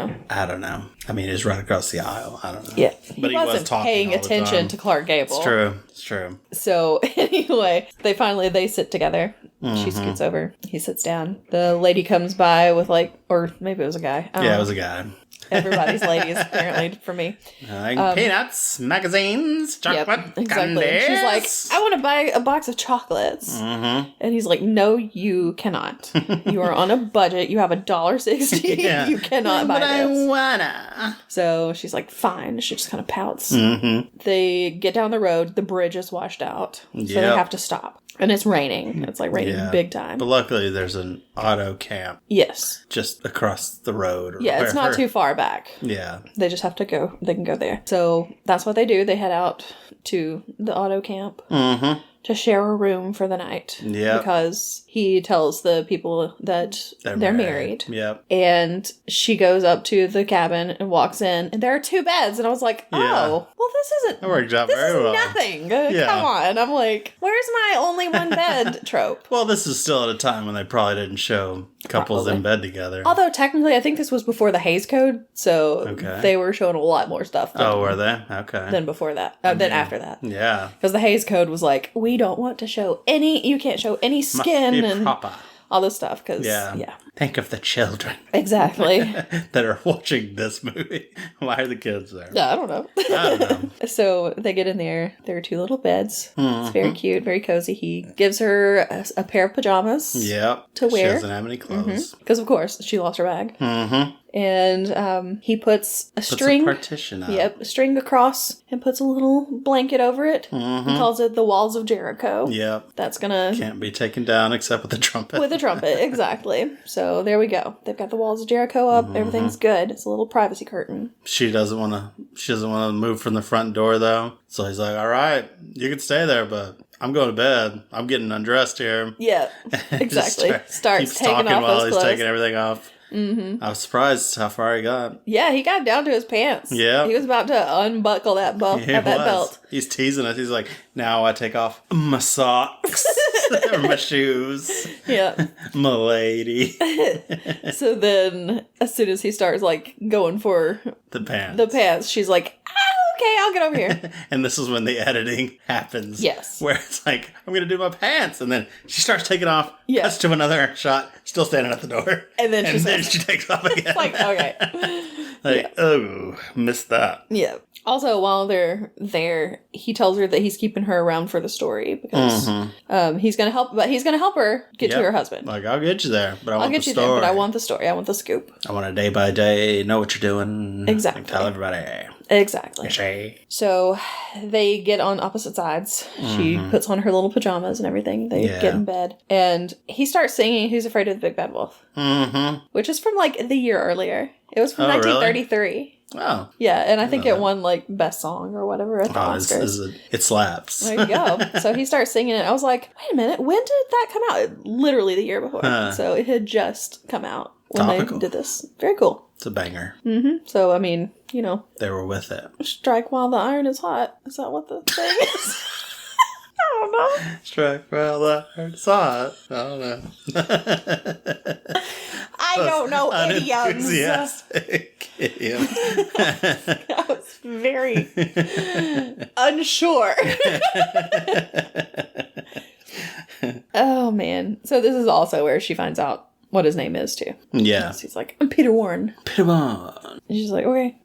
Speaker 2: know. I mean, it's right across the aisle. I don't know. Yeah.
Speaker 1: But he wasn't
Speaker 2: paying attention to Clark Gable.
Speaker 1: It's true.
Speaker 2: So anyway, they sit together.
Speaker 1: Mm-hmm.
Speaker 2: She scoots over. He sits down. The lady comes by with or maybe it was a guy.
Speaker 1: It was a guy.
Speaker 2: Everybody's ladies, apparently, for me.
Speaker 1: Peanuts, magazines, chocolate,
Speaker 2: exactly.
Speaker 1: candies.
Speaker 2: She's like, I want to buy a box of chocolates. Mm-hmm. And he's like, no, you cannot. You are on a budget. You have $1.60. Yeah. You cannot buy this.
Speaker 1: I wanna.
Speaker 2: So she's like, fine. She just kind of pouts.
Speaker 1: Mm-hmm.
Speaker 2: They get down the road. The bridge is washed out. So they have to stop. And it's raining. It's like raining big time.
Speaker 1: But luckily there's an auto camp.
Speaker 2: Yes.
Speaker 1: Just across the road.
Speaker 2: Yeah, it's not too far back.
Speaker 1: Yeah.
Speaker 2: They just have to go. They can go there. So that's what they do. They head out to the auto camp.
Speaker 1: Mm-hmm.
Speaker 2: To share a room for the night.
Speaker 1: Yeah.
Speaker 2: Because he tells the people that they're married.
Speaker 1: Yep.
Speaker 2: And she goes up to the cabin and walks in, and there are 2 beds. And I was like, well, this isn't...
Speaker 1: It worked out very well.
Speaker 2: This is nothing. Come on. I'm like, where's my only one bed trope?
Speaker 1: Well, this is still at a time when they probably didn't show Couples
Speaker 2: probably.
Speaker 1: in bed together.
Speaker 2: Although technically, I think this was before the Hays Code, so they were showing a lot more stuff.
Speaker 1: Were they? Okay.
Speaker 2: Than before that. Than after that.
Speaker 1: Yeah.
Speaker 2: Because the Hays Code was like, we don't want to show you can't show any skin and
Speaker 1: proper.
Speaker 2: all this stuff. Cause, yeah.
Speaker 1: Think of the children.
Speaker 2: Exactly.
Speaker 1: that are watching this movie. Why are the kids there?
Speaker 2: Yeah, I don't know. So they get in there. There are 2 little beds. Mm-hmm. It's very cute, very cozy. He gives her a pair of pajamas.
Speaker 1: Yep.
Speaker 2: To wear.
Speaker 1: She doesn't have any clothes.
Speaker 2: Because, of course, she lost her bag.
Speaker 1: Mm-hmm.
Speaker 2: And he puts a string.
Speaker 1: A partition up.
Speaker 2: Yep, a string across and puts a little blanket over it. Mm-hmm. He calls it the Walls of Jericho.
Speaker 1: Yep.
Speaker 2: That's gonna...
Speaker 1: Can't be taken down except with a trumpet.
Speaker 2: With a trumpet, exactly. So there we go. They've got the Walls of Jericho up. Mm-hmm. Everything's good. It's a little privacy curtain. She
Speaker 1: doesn't want to move from the front door, though. So he's like, all right, you can stay there, but... I'm going to bed. I'm getting undressed here.
Speaker 2: Yeah, exactly. Starts taking off
Speaker 1: while
Speaker 2: his
Speaker 1: he's
Speaker 2: clothes.
Speaker 1: taking everything off. Mm-hmm. I was surprised how far he got.
Speaker 2: Yeah, he got down to his pants.
Speaker 1: Yeah.
Speaker 2: He was about to unbuckle that belt.
Speaker 1: He's teasing us. He's like, now I take off my socks or my shoes.
Speaker 2: Yeah.
Speaker 1: My lady.
Speaker 2: So then, as soon as he starts, like, going for
Speaker 1: the pants,
Speaker 2: she's like, okay, I'll get over here.
Speaker 1: And this is when the editing happens.
Speaker 2: Yes.
Speaker 1: Where it's like, I'm going to do my pants. And then she starts taking off.
Speaker 2: Yeah.
Speaker 1: Cuts to another shot, still standing at the door.
Speaker 2: And then
Speaker 1: she takes off again.
Speaker 2: Like, okay.
Speaker 1: Oh, missed that.
Speaker 2: Yeah. Also, while they're there, he tells her that he's keeping her around for the story because he's gonna help her get to her husband.
Speaker 1: Like, I'll get you there, but I want the story.
Speaker 2: There, but I want the story. I want the scoop.
Speaker 1: I want a day by day, know what you're doing.
Speaker 2: Exactly.
Speaker 1: Tell everybody.
Speaker 2: Exactly. So they get on opposite sides. She puts on her little pajamas and everything. They get in bed. And he starts singing Who's Afraid of the Big Bad Wolf? Mm-hmm. Which is from like the year earlier. It was from 1933.
Speaker 1: Really? Oh.
Speaker 2: Yeah, and I think it won like Best Song or whatever at the Oscars.
Speaker 1: It slaps.
Speaker 2: There you go. So he starts singing it. I was like, wait a minute, when did that come out? Literally the year before. So it had just come out when they did this. Very cool.
Speaker 1: It's a banger.
Speaker 2: Mm-hmm. So, I mean, you know.
Speaker 1: They were with it.
Speaker 2: Strike while the iron is hot. Is that what the thing is? I don't know.
Speaker 1: Strike while the iron is hot. I don't know.
Speaker 2: I don't know idioms.
Speaker 1: Enthusiastic idiom.
Speaker 2: I was very unsure. Oh, man. So this is also where she finds out what his name is, too.
Speaker 1: Yeah.
Speaker 2: He's like, I'm Peter Warren.
Speaker 1: Peter Warren.
Speaker 2: And she's like, okay.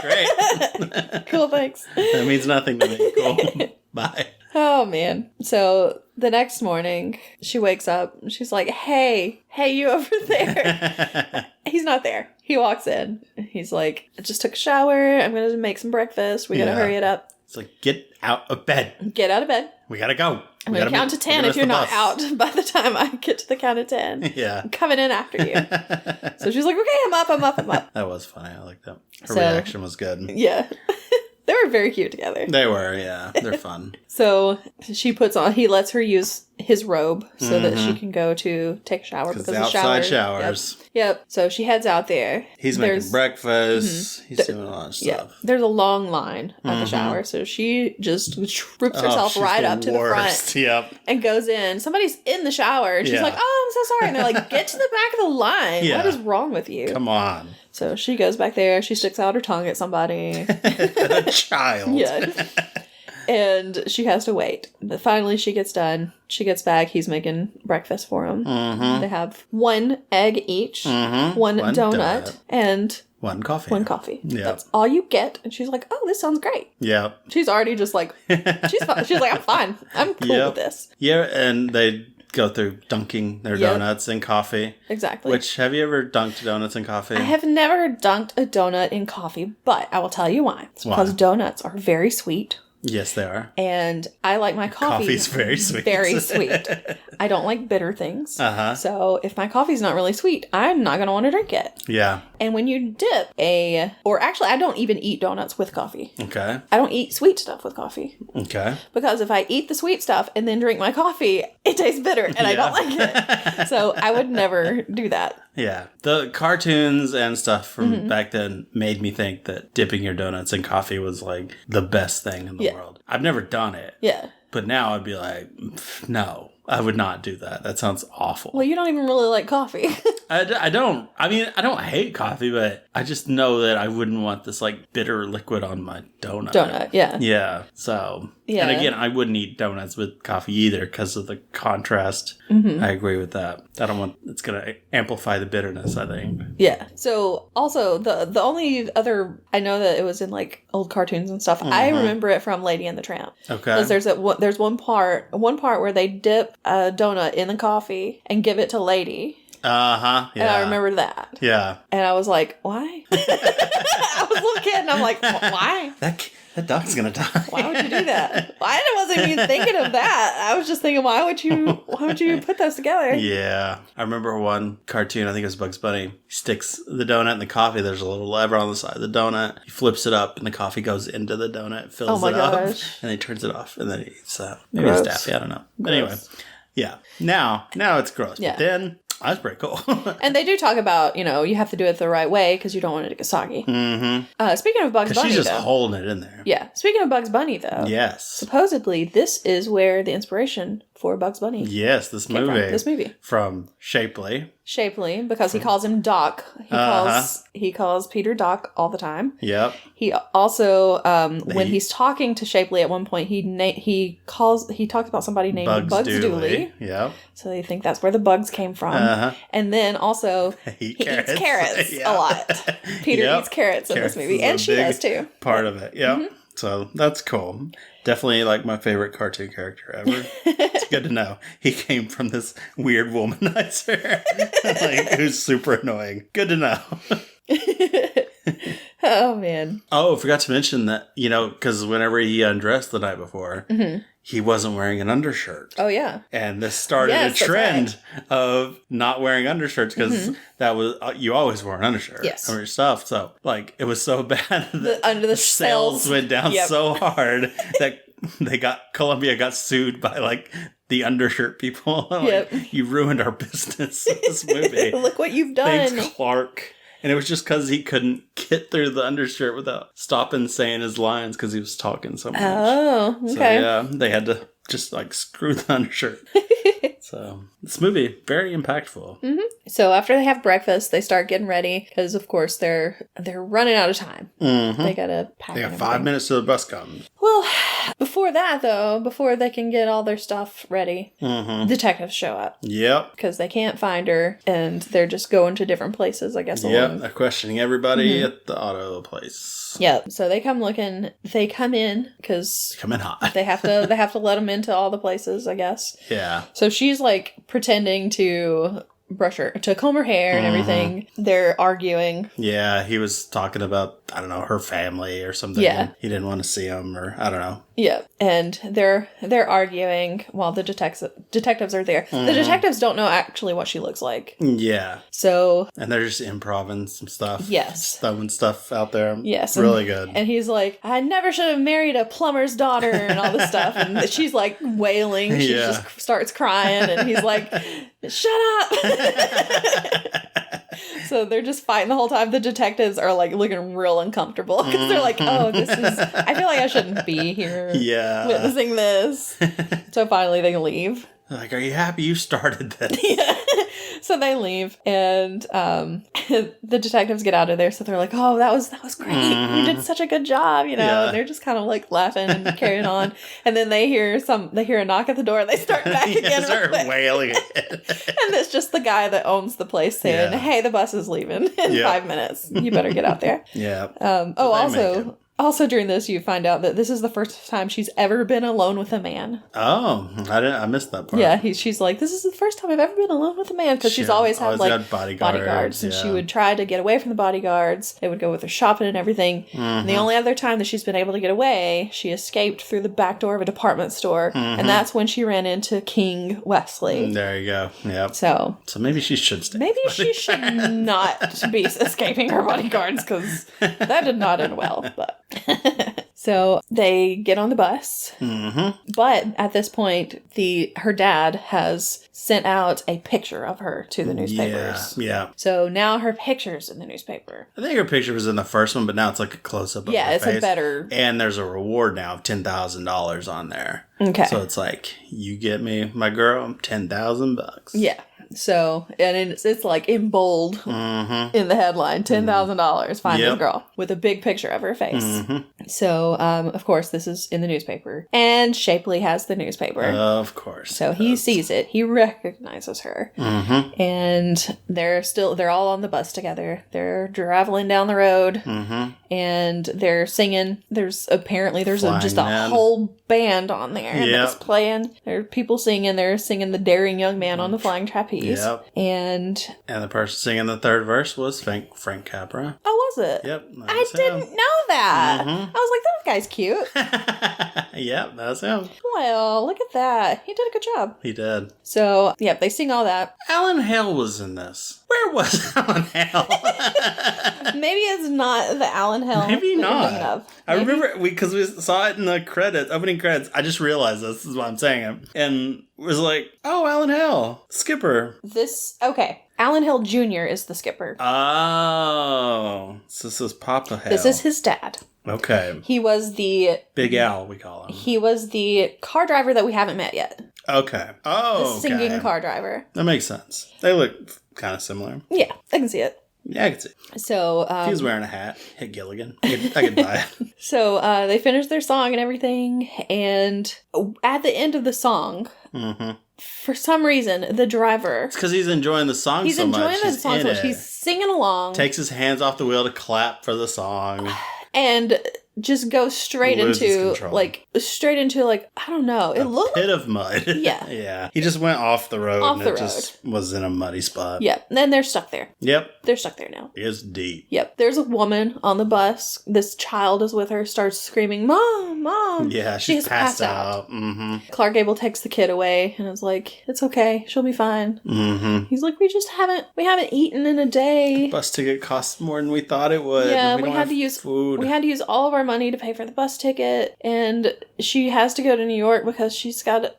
Speaker 1: Great.
Speaker 2: Cool, thanks.
Speaker 1: That means nothing to me. Cool. Bye.
Speaker 2: Oh, man. So the next morning, she wakes up and she's like, hey, you over there. He's not there. He walks in. He's like, I just took a shower. I'm going to make some breakfast. We got to hurry it up.
Speaker 1: It's like, get out of bed.
Speaker 2: Get out of bed.
Speaker 1: We got to go.
Speaker 2: I'm going to count to 10 if you're not out by the time I get to the count of 10.
Speaker 1: Yeah.
Speaker 2: I'm coming in after you. So she's like, okay, I'm up.
Speaker 1: That was funny. I like that. Her reaction was good.
Speaker 2: Yeah. They were very cute together.
Speaker 1: They were, yeah. They're fun.
Speaker 2: So he lets her use his robe so that she can go to take a shower because the
Speaker 1: outside showers.
Speaker 2: Yep. So she heads out there.
Speaker 1: He's making breakfast. He's doing a lot of stuff.
Speaker 2: Yeah. There's a long line at the shower. So she just troops herself right up to the front.
Speaker 1: Yep.
Speaker 2: And goes in. Somebody's in the shower. And she's like, oh, I'm so sorry. And they're like, get to the back of the line. Yeah. What is wrong with you?
Speaker 1: Come on.
Speaker 2: So she goes back there. She sticks out her tongue at somebody.
Speaker 1: A child.
Speaker 2: Yeah. And she has to wait. But finally she gets done. She gets back. He's making breakfast for him. Mm-hmm. They have 1 egg each, one donut, and
Speaker 1: 1 coffee.
Speaker 2: 1 coffee.
Speaker 1: Yeah.
Speaker 2: That's all you get. And she's like, oh, this sounds great.
Speaker 1: Yeah.
Speaker 2: She's already just like, she's like, I'm fine. I'm cool with this.
Speaker 1: Yeah, and they go through dunking their donuts in coffee.
Speaker 2: Exactly.
Speaker 1: Which, have you ever dunked donuts in coffee?
Speaker 2: I have never dunked a donut in coffee, but I will tell you why. It's because donuts are very sweet.
Speaker 1: Yes, they are.
Speaker 2: And I like my coffee.
Speaker 1: Coffee's very sweet.
Speaker 2: Very sweet. I don't like bitter things. Uh-huh. So if my coffee's not really sweet, I'm not going to want to drink it.
Speaker 1: Yeah.
Speaker 2: And when you dip or actually, I don't even eat donuts with coffee.
Speaker 1: Okay.
Speaker 2: I don't eat sweet stuff with coffee.
Speaker 1: Okay.
Speaker 2: Because if I eat the sweet stuff and then drink my coffee, it tastes bitter and I don't like it. So I would never do that.
Speaker 1: Yeah. The cartoons and stuff from back then made me think that dipping your donuts in coffee was like the best thing in the world. I've never done it.
Speaker 2: Yeah.
Speaker 1: But now I'd be like, no. I would not do that. That sounds awful.
Speaker 2: Well, you don't even really like coffee.
Speaker 1: I don't. I mean, I don't hate coffee, but I just know that I wouldn't want this like bitter liquid on my donut.
Speaker 2: Yeah.
Speaker 1: Yeah. So,
Speaker 2: yeah.
Speaker 1: And again, I wouldn't eat donuts with coffee either because of the contrast. I agree with that. I don't want, it's going to amplify the bitterness, I think.
Speaker 2: Yeah. So also the only other, I know that it was in like old cartoons and stuff. I remember it from Lady and the Tramp.
Speaker 1: Okay.
Speaker 2: Because there's one part where they dip a donut in the coffee and give it to Lady.
Speaker 1: Yeah.
Speaker 2: And I remember that.
Speaker 1: Yeah.
Speaker 2: And I was like, why? I was a little kid and I'm like, why?
Speaker 1: That dog's gonna die.
Speaker 2: Why would you do that? I wasn't even thinking of that. I was just thinking, why would you put those together?
Speaker 1: Yeah. I remember one cartoon, I think it was Bugs Bunny. He sticks the donut in the coffee. There's a little lever on the side of the donut. He flips it up and the coffee goes into the donut, fills it up, and then he turns it off and then he eats maybe it's Daffy, I don't know. But anyway, yeah. Now it's gross.
Speaker 2: Yeah.
Speaker 1: But then that's pretty cool.
Speaker 2: And they do talk about, you have to do it the right way because you don't want it to get soggy. Speaking of Bugs Bunny,
Speaker 1: she's just holding it in there.
Speaker 2: Yeah. Speaking of Bugs Bunny, though.
Speaker 1: Yes.
Speaker 2: Supposedly, this is where the inspiration for Bugs Bunny.
Speaker 1: Yes, this movie. From
Speaker 2: Shapley, because he calls him Doc. He calls Peter Doc all the time.
Speaker 1: Yep.
Speaker 2: He also, when he's talking to Shapley at one point, he talks about somebody named Bugs Dooley.
Speaker 1: Yep.
Speaker 2: So they think that's where the bugs came from. And then also, he eats carrots a lot. Peter eats carrots in this movie, and she does too.
Speaker 1: Part of it, yeah. So that's cool. Definitely like my favorite cartoon character ever. It's good to know. He came from this weird womanizer who's super annoying. Good to know.
Speaker 2: Oh, man.
Speaker 1: Oh, I forgot to mention that, because whenever he undressed the night before, he wasn't wearing an undershirt.
Speaker 2: Oh, yeah.
Speaker 1: And this started a trend of not wearing undershirts because that was, you always wore an undershirt over your stuff. So, it was so bad that
Speaker 2: under the
Speaker 1: sales went down so hard that Columbia got sued by, the undershirt people. You ruined our business with this movie.
Speaker 2: Look what you've done.
Speaker 1: Thanks, Clark. And it was just because he couldn't get through the undershirt without stopping saying his lines because he was talking so much.
Speaker 2: Oh, okay.
Speaker 1: So, yeah, they had to just, screw the undershirt. So, this movie, very impactful.
Speaker 2: So, after they have breakfast, they start getting ready because, of course, they're running out of time. They gotta pack.
Speaker 1: They got 5 minutes till the bus comes.
Speaker 2: Well, before that, though, before they can get all their stuff ready, detectives show up.
Speaker 1: Yep.
Speaker 2: Because they can't find her, and they're just going to different places, I guess.
Speaker 1: Yep, they're questioning everybody at the auto place.
Speaker 2: Yep. So they come looking. They come in because
Speaker 1: come in hot.
Speaker 2: They have to let them into all the places, I guess.
Speaker 1: Yeah.
Speaker 2: So she's pretending to comb her hair and everything. They're arguing.
Speaker 1: Yeah, he was talking about, I don't know, her family or something.
Speaker 2: Yeah.
Speaker 1: He didn't want to see them, or I don't know.
Speaker 2: Yeah, and they're arguing while the detectives are there. The detectives don't know actually what she looks like.
Speaker 1: Yeah.
Speaker 2: So...
Speaker 1: And they're just improvising some stuff.
Speaker 2: Yes.
Speaker 1: Just throwing stuff out there.
Speaker 2: Yes.
Speaker 1: Really good.
Speaker 2: And he's like, I never should have married a plumber's daughter and all this stuff. And she's wailing. She just starts crying. And he's like, shut up. So they're just fighting the whole time. The detectives are looking real uncomfortable because they're like, oh, I feel like I shouldn't be here witnessing this. So finally they leave.
Speaker 1: Are you happy you started this?
Speaker 2: Yeah. So they leave, and the detectives get out of there. So they're like, "Oh, that was great. You did such a good job," And they're just kind of laughing and carrying on. And then they hear a knock at the door, and they start back again.
Speaker 1: Start wailing again.
Speaker 2: And it's just the guy that owns the place saying, "Hey, the bus is leaving in 5 minutes. You better get out there."
Speaker 1: Yeah.
Speaker 2: Also during this, you find out that this is the first time she's ever been alone with a man.
Speaker 1: Oh, I missed that part.
Speaker 2: Yeah, she's like, this is the first time I've ever been alone with a man, because she's always had bodyguards, and she would try to get away from the bodyguards. They would go with her shopping and everything. And the only other time that she's been able to get away, she escaped through the back door of a department store, and that's when she ran into King Wesley.
Speaker 1: There you go. Yep.
Speaker 2: So
Speaker 1: maybe she should stay.
Speaker 2: Maybe she should not be escaping her bodyguards, because that did not end well. But So they get on the bus.
Speaker 1: Mm-hmm.
Speaker 2: But at this point, her dad has sent out a picture of her to the newspapers.
Speaker 1: Yeah.
Speaker 2: So now her picture's in the newspaper.
Speaker 1: I think her picture was in the first one, but now it's like a close-up of her
Speaker 2: it's
Speaker 1: face.
Speaker 2: a better...
Speaker 1: And there's a reward now of $10,000 on there.
Speaker 2: Okay.
Speaker 1: So it's like, you get me, my girl, $10,000.
Speaker 2: Yeah. So, and it's like in bold in the headline, $10,000, find this girl, with a big picture of her face.
Speaker 1: Mm-hmm.
Speaker 2: So, of course, this is in the newspaper. And Shapley has the newspaper.
Speaker 1: Of course.
Speaker 2: So he sees it. He recognizes her.
Speaker 1: Mm-hmm.
Speaker 2: And they're all on the bus together. They're traveling down the road.
Speaker 1: Mm-hmm.
Speaker 2: And they're singing. There's just a whole band on there that's playing. There are people singing. They're singing The Daring Young Man on the Flying Trapeze.
Speaker 1: Yep.
Speaker 2: And
Speaker 1: the person singing the third verse was Frank Capra.
Speaker 2: Oh, was it?
Speaker 1: Yep.
Speaker 2: I didn't know that. I was like, that guy's cute.
Speaker 1: Yep, that's him.
Speaker 2: Well, look at that. He did a good job.
Speaker 1: He did.
Speaker 2: So, they sing all that.
Speaker 1: Alan Hale was in this. Where was Alan Hale?
Speaker 2: Maybe it's not the Alan Hale.
Speaker 1: Maybe not. I remember because we saw it in the opening credits. I just realized this is why I'm saying it. And was like, oh, Alan Hale, skipper.
Speaker 2: Alan Hale Jr. is the skipper.
Speaker 1: Oh. So this is Papa Hale.
Speaker 2: This is his dad.
Speaker 1: Okay.
Speaker 2: He was the...
Speaker 1: Big Al, we call him.
Speaker 2: He was the car driver that we haven't met yet.
Speaker 1: Okay. Oh,
Speaker 2: the singing car driver.
Speaker 1: That makes sense. They look kind of similar.
Speaker 2: Yeah, I can see it.
Speaker 1: Yeah, I can see it.
Speaker 2: So,
Speaker 1: if he was wearing a hat, hit Gilligan. I could buy it.
Speaker 2: So, they finished their song and everything, and at the end of the song... Mm-hmm. For some reason, the driver...
Speaker 1: It's because he's enjoying the song so much.
Speaker 2: He's enjoying the song so much. He's singing along.
Speaker 1: Takes his hands off the wheel to clap for the song.
Speaker 2: And just goes straight into, I don't know. It looked
Speaker 1: pit of mud.
Speaker 2: Yeah.
Speaker 1: Yeah. He just went off the road just was in a muddy spot.
Speaker 2: Yep. And then they're stuck there.
Speaker 1: Yep.
Speaker 2: They're stuck there now.
Speaker 1: It's deep.
Speaker 2: Yep. There's a woman on the bus. This child is with her, starts screaming, Mom, Mom.
Speaker 1: Yeah, she's passed out. Mm-hmm.
Speaker 2: Clark Gable takes the kid away and is like, it's okay. She'll be fine.
Speaker 1: Mm-hmm.
Speaker 2: He's like, we haven't eaten in a day.
Speaker 1: The bus ticket costs more than we thought it would.
Speaker 2: Yeah,
Speaker 1: we had to use food.
Speaker 2: We had to use all of our money to pay for the bus ticket, and she has to go to New York because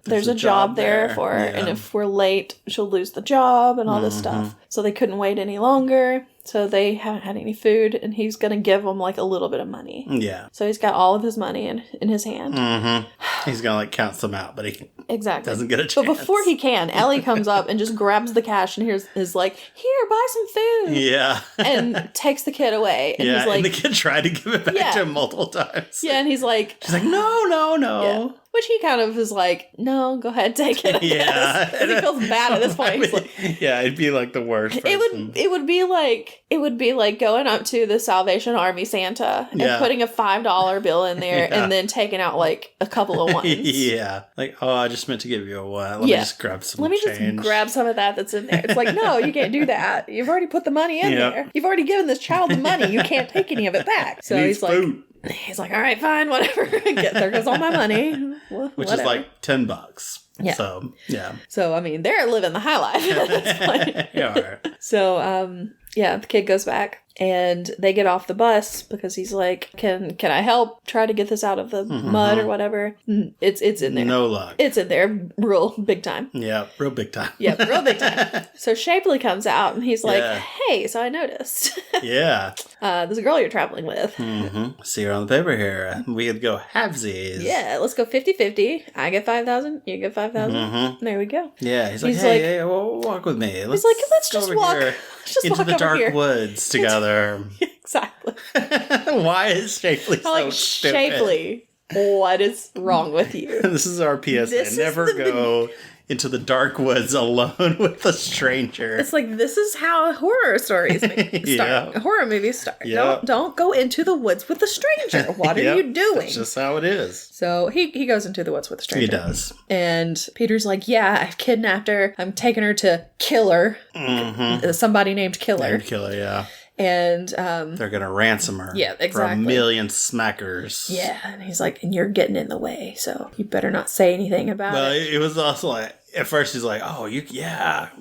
Speaker 2: there's a job there for her, and if we're late, she'll lose the job and all this stuff. So they couldn't wait any longer. So they haven't had any food, and he's going to give them, a little bit of money. Yeah. So he's got all of his money in his hand.
Speaker 1: Mm-hmm. He's going to, count some out, but he doesn't get a chance.
Speaker 2: But before he can, Ellie comes up and just grabs the cash and is like, here, buy some food. Yeah. And takes the kid away. And he's like...
Speaker 1: and the kid tried to give it back to him multiple times.
Speaker 2: Yeah, and he's like...
Speaker 1: She's like, no.
Speaker 2: Yeah. Which he kind of is like, no, go ahead, take it. Yeah. Because he feels bad at this point.
Speaker 1: It'd be like the worst person.
Speaker 2: It would be like going up to the Salvation Army Santa and putting a $5 bill in there and then taking out a couple of ones.
Speaker 1: Yeah. Like, oh, I just meant to give you a one. Let me just grab some change.
Speaker 2: Just grab some of that's in there. It's like, no, you can't do that. You've already put the money in there. You've already given this child the money. You can't take any of it back. So he's like, all right, fine, whatever. There goes all my money.
Speaker 1: Which is like $10. Yeah. So, yeah.
Speaker 2: So, I mean, they're living the high life at this point. Yeah. So, the kid goes back. And they get off the bus because he's like, can I help try to get this out of the mud or whatever? It's in there.
Speaker 1: No luck.
Speaker 2: It's in there real big time.
Speaker 1: Yeah, real big time.
Speaker 2: Yeah, real big time. So Shapley comes out and he's like, hey, so I noticed.
Speaker 1: Yeah.
Speaker 2: There's a girl you're traveling with.
Speaker 1: Mm-hmm. See her on the paper here. We could go halvesies.
Speaker 2: Yeah, let's go 50-50. I get 5,000, you get 5,000. Mm-hmm. There we go.
Speaker 1: Yeah, he's like, hey, walk with me.
Speaker 2: Let's just walk. Just
Speaker 1: into the dark
Speaker 2: here.
Speaker 1: woods together.
Speaker 2: Exactly.
Speaker 1: Why is Shapley so stupid?
Speaker 2: Shapley, what is wrong with you?
Speaker 1: This is our PSA. Never go into the dark woods alone with a stranger.
Speaker 2: It's like, this is how horror stories start. Horror movies start. Yep. Don't go into the woods with a stranger. What are you doing?
Speaker 1: That's just how it is.
Speaker 2: So he goes into the woods with a stranger.
Speaker 1: He does.
Speaker 2: And Peter's like, yeah, I've kidnapped her. I'm taking her to Killer. Mm-hmm. Somebody named Killer.
Speaker 1: Named Killer, yeah.
Speaker 2: And
Speaker 1: they're gonna ransom her.
Speaker 2: Yeah, exactly.
Speaker 1: For $1 million smackers.
Speaker 2: Yeah, and he's like, and you're getting in the way, so you better not say anything about it.
Speaker 1: Well, it was also like, at first he's like, "Oh,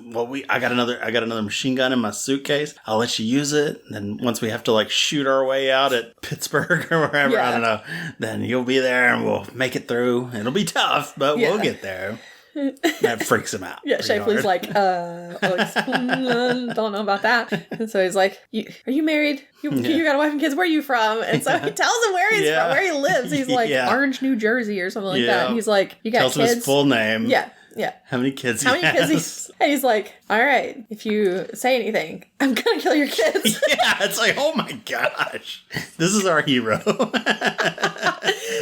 Speaker 1: well, I got another machine gun in my suitcase. I'll let you use it. And then once we have to like shoot our way out at Pittsburgh or wherever, I don't know, then you'll be there and we'll make it through. It'll be tough, but we'll get there." That freaks him out.
Speaker 2: Yeah, Shapley's like, don't know about that. And so he's like, are you married? You got a wife and kids? Where are you from? And so he tells him where he's from, where he lives. He's like, Orange, New Jersey or something like that. And he's like, you got
Speaker 1: tells
Speaker 2: kids?
Speaker 1: Him his full name.
Speaker 2: Yeah.
Speaker 1: How many kids he has?
Speaker 2: And he's like, all right, if you say anything, I'm going to kill your kids.
Speaker 1: Yeah, it's like, oh my gosh. This is our hero.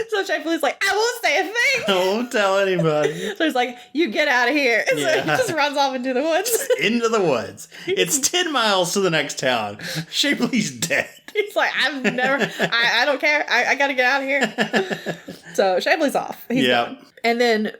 Speaker 2: So Shapley's like, I won't say a thing.
Speaker 1: I won't tell anybody.
Speaker 2: So he's like, you get out of here. And so he just runs off into the woods.
Speaker 1: Into the woods. It's 10 miles to the next town. Shapley's dead.
Speaker 2: He's like, I don't care. I got to get out of here. So Shapley's off. He's gone. And then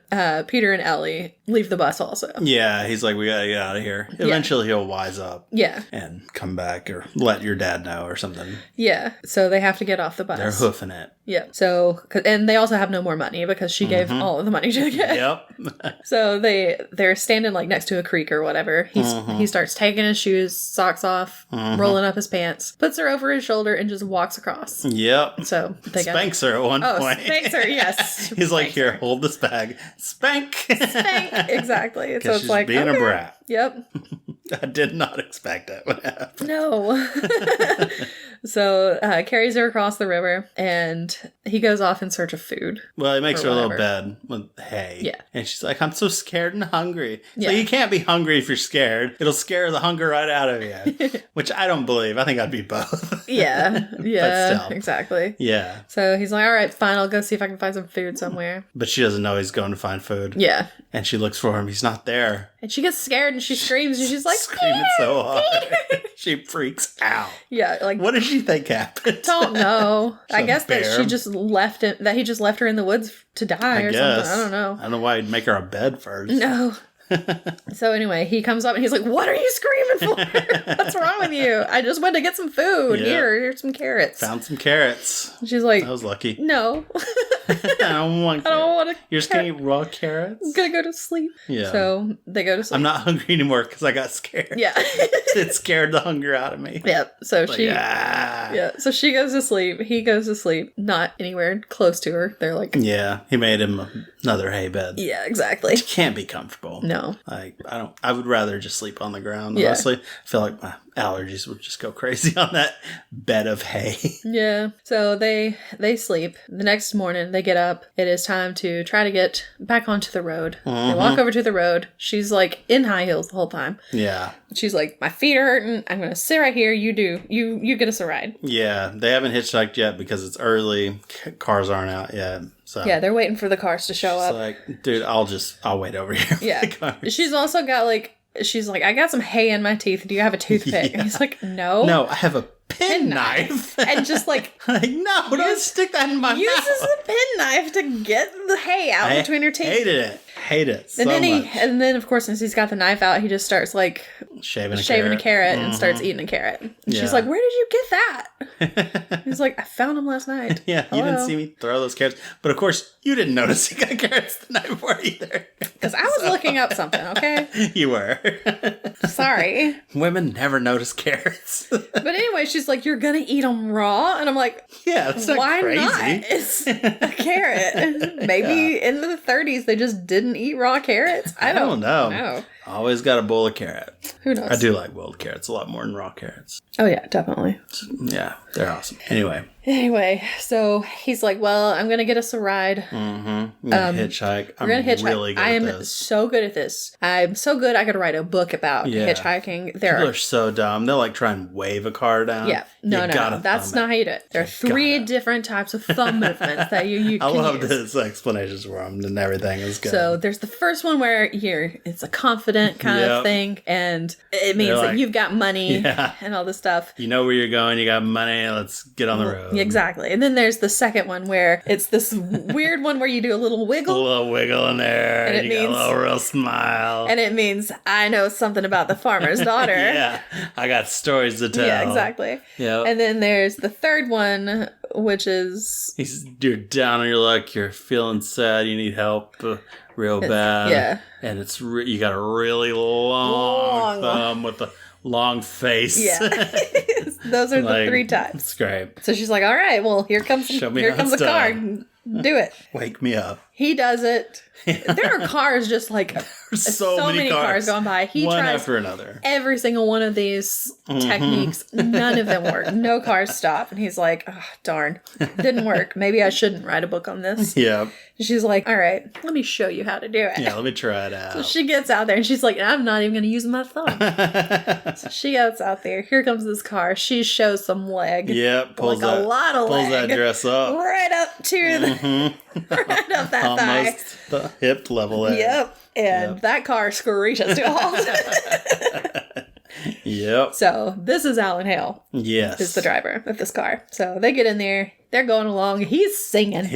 Speaker 2: Peter and Ellie leave the bus also.
Speaker 1: Yeah, he's like, we gotta get out of here. Eventually he'll wise up.
Speaker 2: Yeah.
Speaker 1: And come back or let your dad know or something.
Speaker 2: Yeah. So they have to get off the bus.
Speaker 1: They're hoofing it.
Speaker 2: Yeah. So, and they also have no more money because she gave all of the money to the kid.
Speaker 1: Yep.
Speaker 2: So they're standing like next to a creek or whatever. He starts taking his shoes, socks off, rolling up his pants, puts her over his shoulder and just walks across.
Speaker 1: Yep.
Speaker 2: So they
Speaker 1: spanks her at one point.
Speaker 2: Spanks her, yes.
Speaker 1: He's like, here, hold this bag. Spank.
Speaker 2: Spank. Exactly. So it's
Speaker 1: she's
Speaker 2: like
Speaker 1: being a brat.
Speaker 2: Yep.
Speaker 1: I did not expect that would happen.
Speaker 2: No. So carries her across the river and he goes off in search of food.
Speaker 1: Well, he makes her a little bed with hay.
Speaker 2: Yeah.
Speaker 1: And she's like, I'm so scared and hungry.
Speaker 2: Yeah.
Speaker 1: So you can't be hungry if you're scared. It'll scare the hunger right out of you. Which I don't believe. I think I'd be both.
Speaker 2: Yeah. Yeah. Exactly.
Speaker 1: Yeah.
Speaker 2: So he's like, all right, fine. I'll go see if I can find some food somewhere.
Speaker 1: But she doesn't know he's going to find food.
Speaker 2: Yeah.
Speaker 1: And she looks for him. He's not there.
Speaker 2: And she gets scared and she screams and she's like,
Speaker 1: screaming so hard. She freaks out.
Speaker 2: Yeah. Like,
Speaker 1: what does she think happened?
Speaker 2: Don't know. I guess
Speaker 1: bear?
Speaker 2: that he just left her in the woods to die or something. I don't know.
Speaker 1: I don't know why he'd make her a bed first.
Speaker 2: No. So anyway, he comes up and he's like, what are you screaming for? What's wrong with you? I just went to get some food. Yep. Here's some carrots.
Speaker 1: Found some carrots.
Speaker 2: She's like,
Speaker 1: I was lucky.
Speaker 2: No.
Speaker 1: I don't want carrots.
Speaker 2: I don't want to.
Speaker 1: You're just going to eat raw carrots?
Speaker 2: I'm going to go to sleep.
Speaker 1: Yeah.
Speaker 2: So they go to sleep.
Speaker 1: I'm not hungry anymore because I got scared.
Speaker 2: Yeah.
Speaker 1: It scared the hunger out of me.
Speaker 2: Yeah. So
Speaker 1: like,
Speaker 2: yeah. So she goes to sleep. He goes to sleep. Not anywhere close to her. They're like.
Speaker 1: Yeah. He made him another hay bed.
Speaker 2: Yeah, exactly.
Speaker 1: Which can't be comfortable.
Speaker 2: No.
Speaker 1: Like, I would rather just sleep on the ground, honestly. I feel like my allergies would just go crazy on that bed of hay. Yeah.
Speaker 2: So they sleep. The next morning, they get up. It is time to try to get back onto the road. They walk over to the road. She's like in high heels the whole time.
Speaker 1: Yeah.
Speaker 2: She's like, my feet are hurting. I'm going to sit right here. You do. You get us a ride.
Speaker 1: Yeah. They haven't hitchhiked yet because it's early. Cars aren't out yet. So
Speaker 2: yeah, they're waiting for the cars to show up.
Speaker 1: Like, dude, I'll wait over here.
Speaker 2: Yeah. She's also got like, she's like, I got some hay in my teeth. Do you have a toothpick? And he's like, no.
Speaker 1: No, I have a penknife.
Speaker 2: And just like,
Speaker 1: no, don't stick that in my mouth.
Speaker 2: Uses the penknife to get the hay out between her teeth.
Speaker 1: Hate it so much.
Speaker 2: And then, of course, since he's got the knife out, he just starts like shaving a carrot and starts eating a carrot. And she's like, where did you get that? He's like, I found him last night.
Speaker 1: Yeah, you didn't see me throw those carrots. But of course, you didn't notice he got carrots the night before either.
Speaker 2: Because I was looking up something, okay?
Speaker 1: You were.
Speaker 2: Sorry.
Speaker 1: Women never notice carrots.
Speaker 2: But anyway, she's like, you're going to eat them raw? And I'm like,
Speaker 1: yeah, that's not
Speaker 2: why
Speaker 1: crazy.
Speaker 2: Not? It's a carrot. Maybe in the 30s, they just didn't eat raw carrots. I don't know.
Speaker 1: Always got a bowl of carrot.
Speaker 2: Who knows?
Speaker 1: I do like boiled carrots a lot more than raw carrots.
Speaker 2: Oh, yeah, definitely.
Speaker 1: Yeah, they're awesome. Anyway,
Speaker 2: so he's like, well, I'm going to get us a ride.
Speaker 1: Mm-hmm. Hitchhike.
Speaker 2: We're going to hitchhike.
Speaker 1: Really good
Speaker 2: I am so good at this. I'm so good I could write a book about hitchhiking.
Speaker 1: People are so dumb. They'll like try and wave a car down.
Speaker 2: Yeah. No. That's not how you do it. There are three different types of thumb movements that you can use.
Speaker 1: I love this explanations for them and everything is good.
Speaker 2: So there's the first one where it's a confident kind of thing. And it means that you've got money and all this stuff.
Speaker 1: You know where you're going. You got money. Let's get on the road.
Speaker 2: Exactly. And then there's the second one where it's this weird one where you do a little wiggle.
Speaker 1: A little wiggle in there. And you got a little real smile.
Speaker 2: And it means I know something about the farmer's daughter.
Speaker 1: Yeah. I got stories to tell.
Speaker 2: Yeah, exactly.
Speaker 1: Yep.
Speaker 2: And then there's the third one which is...
Speaker 1: You're down on your luck, you're feeling sad, you need help real bad.
Speaker 2: Yeah.
Speaker 1: And you got a really long thumb with a long face.
Speaker 2: Yeah. Those are the 3 types.
Speaker 1: It's great.
Speaker 2: So she's like, all right, well, here comes a car. Do it.
Speaker 1: Wake me up.
Speaker 2: He does it. There are cars just like so many cars going by. He
Speaker 1: one
Speaker 2: tries
Speaker 1: after another.
Speaker 2: Every single one of these techniques. None of them work. No cars stop. And he's like, oh, darn. Didn't work. Maybe I shouldn't write a book on this.
Speaker 1: Yeah.
Speaker 2: And she's like, all right, let me show you how to do it.
Speaker 1: Yeah, let me try it out.
Speaker 2: So she gets out there and she's like, I'm not even going to use my thumb. So she gets out there. Here comes this car. She shows some leg.
Speaker 1: Yep.
Speaker 2: A lot of leg.
Speaker 1: Pulls that dress up.
Speaker 2: Right up to the... right up that
Speaker 1: almost
Speaker 2: thigh.
Speaker 1: The hip level edge.
Speaker 2: Yep. And that car screeches to a halt.
Speaker 1: Yep.
Speaker 2: So this is Alan Hale.
Speaker 1: Yes.
Speaker 2: Is the driver of this car. So they get in there. They're going along. He's singing.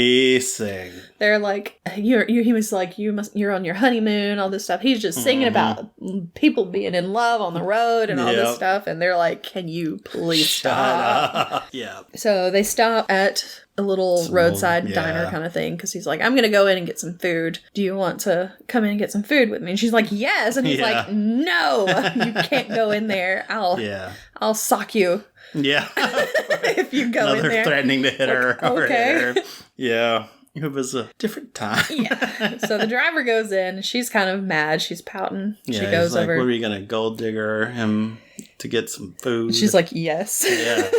Speaker 2: They're like, he was like, you're on your honeymoon, all this stuff. He's just singing about people being in love on the road and all this stuff. And they're like, can you please stop?
Speaker 1: Yeah.
Speaker 2: So they stop at a little roadside diner kind of thing. Because he's like, I'm going to go in and get some food. Do you want to come in and get some food with me? And she's like, yes. And he's like, no, you can't go in there. I'll sock you.
Speaker 1: Yeah.
Speaker 2: If you go in there.
Speaker 1: Threatening to hit her.
Speaker 2: Okay.
Speaker 1: Yeah. It was a different time.
Speaker 2: Yeah. So the driver goes in. She's kind of mad. She's pouting.
Speaker 1: Yeah,
Speaker 2: she goes over.
Speaker 1: What are you going to gold digger him to get some food?
Speaker 2: She's like, yes.
Speaker 1: Yeah.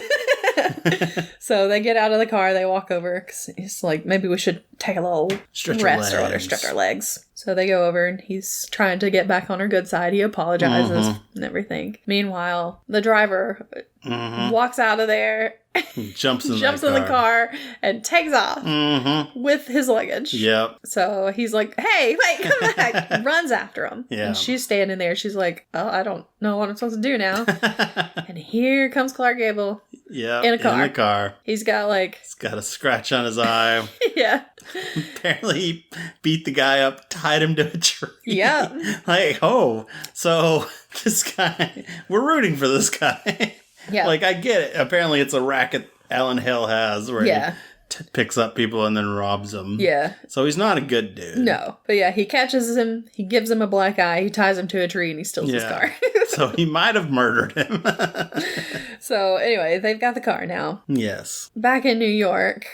Speaker 2: So they get out of the car. They walk over. Cause he's like, maybe we should take a little rest or whatever. Stretch our legs. So they go over and he's trying to get back on her good side. He apologizes and everything. Meanwhile, the driver walks out of there.
Speaker 1: Jumps in
Speaker 2: the car and takes off with his luggage.
Speaker 1: Yep.
Speaker 2: So he's like, hey, wait, come back. Runs after him.
Speaker 1: Yeah.
Speaker 2: And she's standing there. She's like, oh, I don't know what I'm supposed to do now. And here comes Clark Gable.
Speaker 1: Yeah.
Speaker 2: In a car.
Speaker 1: He's
Speaker 2: got
Speaker 1: a scratch on his eye.
Speaker 2: Yeah.
Speaker 1: Apparently he beat the guy up, tied him to a tree.
Speaker 2: Yeah.
Speaker 1: So this guy, we're rooting for this guy.
Speaker 2: Yeah.
Speaker 1: I get it. Apparently it's a racket Alan Hill has where he picks up people and then robs them.
Speaker 2: Yeah.
Speaker 1: So he's not a good dude.
Speaker 2: No. But yeah, he catches him, he gives him a black eye, he ties him to a tree, and he steals his car.
Speaker 1: So he might have murdered him.
Speaker 2: So anyway, they've got the car now.
Speaker 1: Yes.
Speaker 2: Back in New York,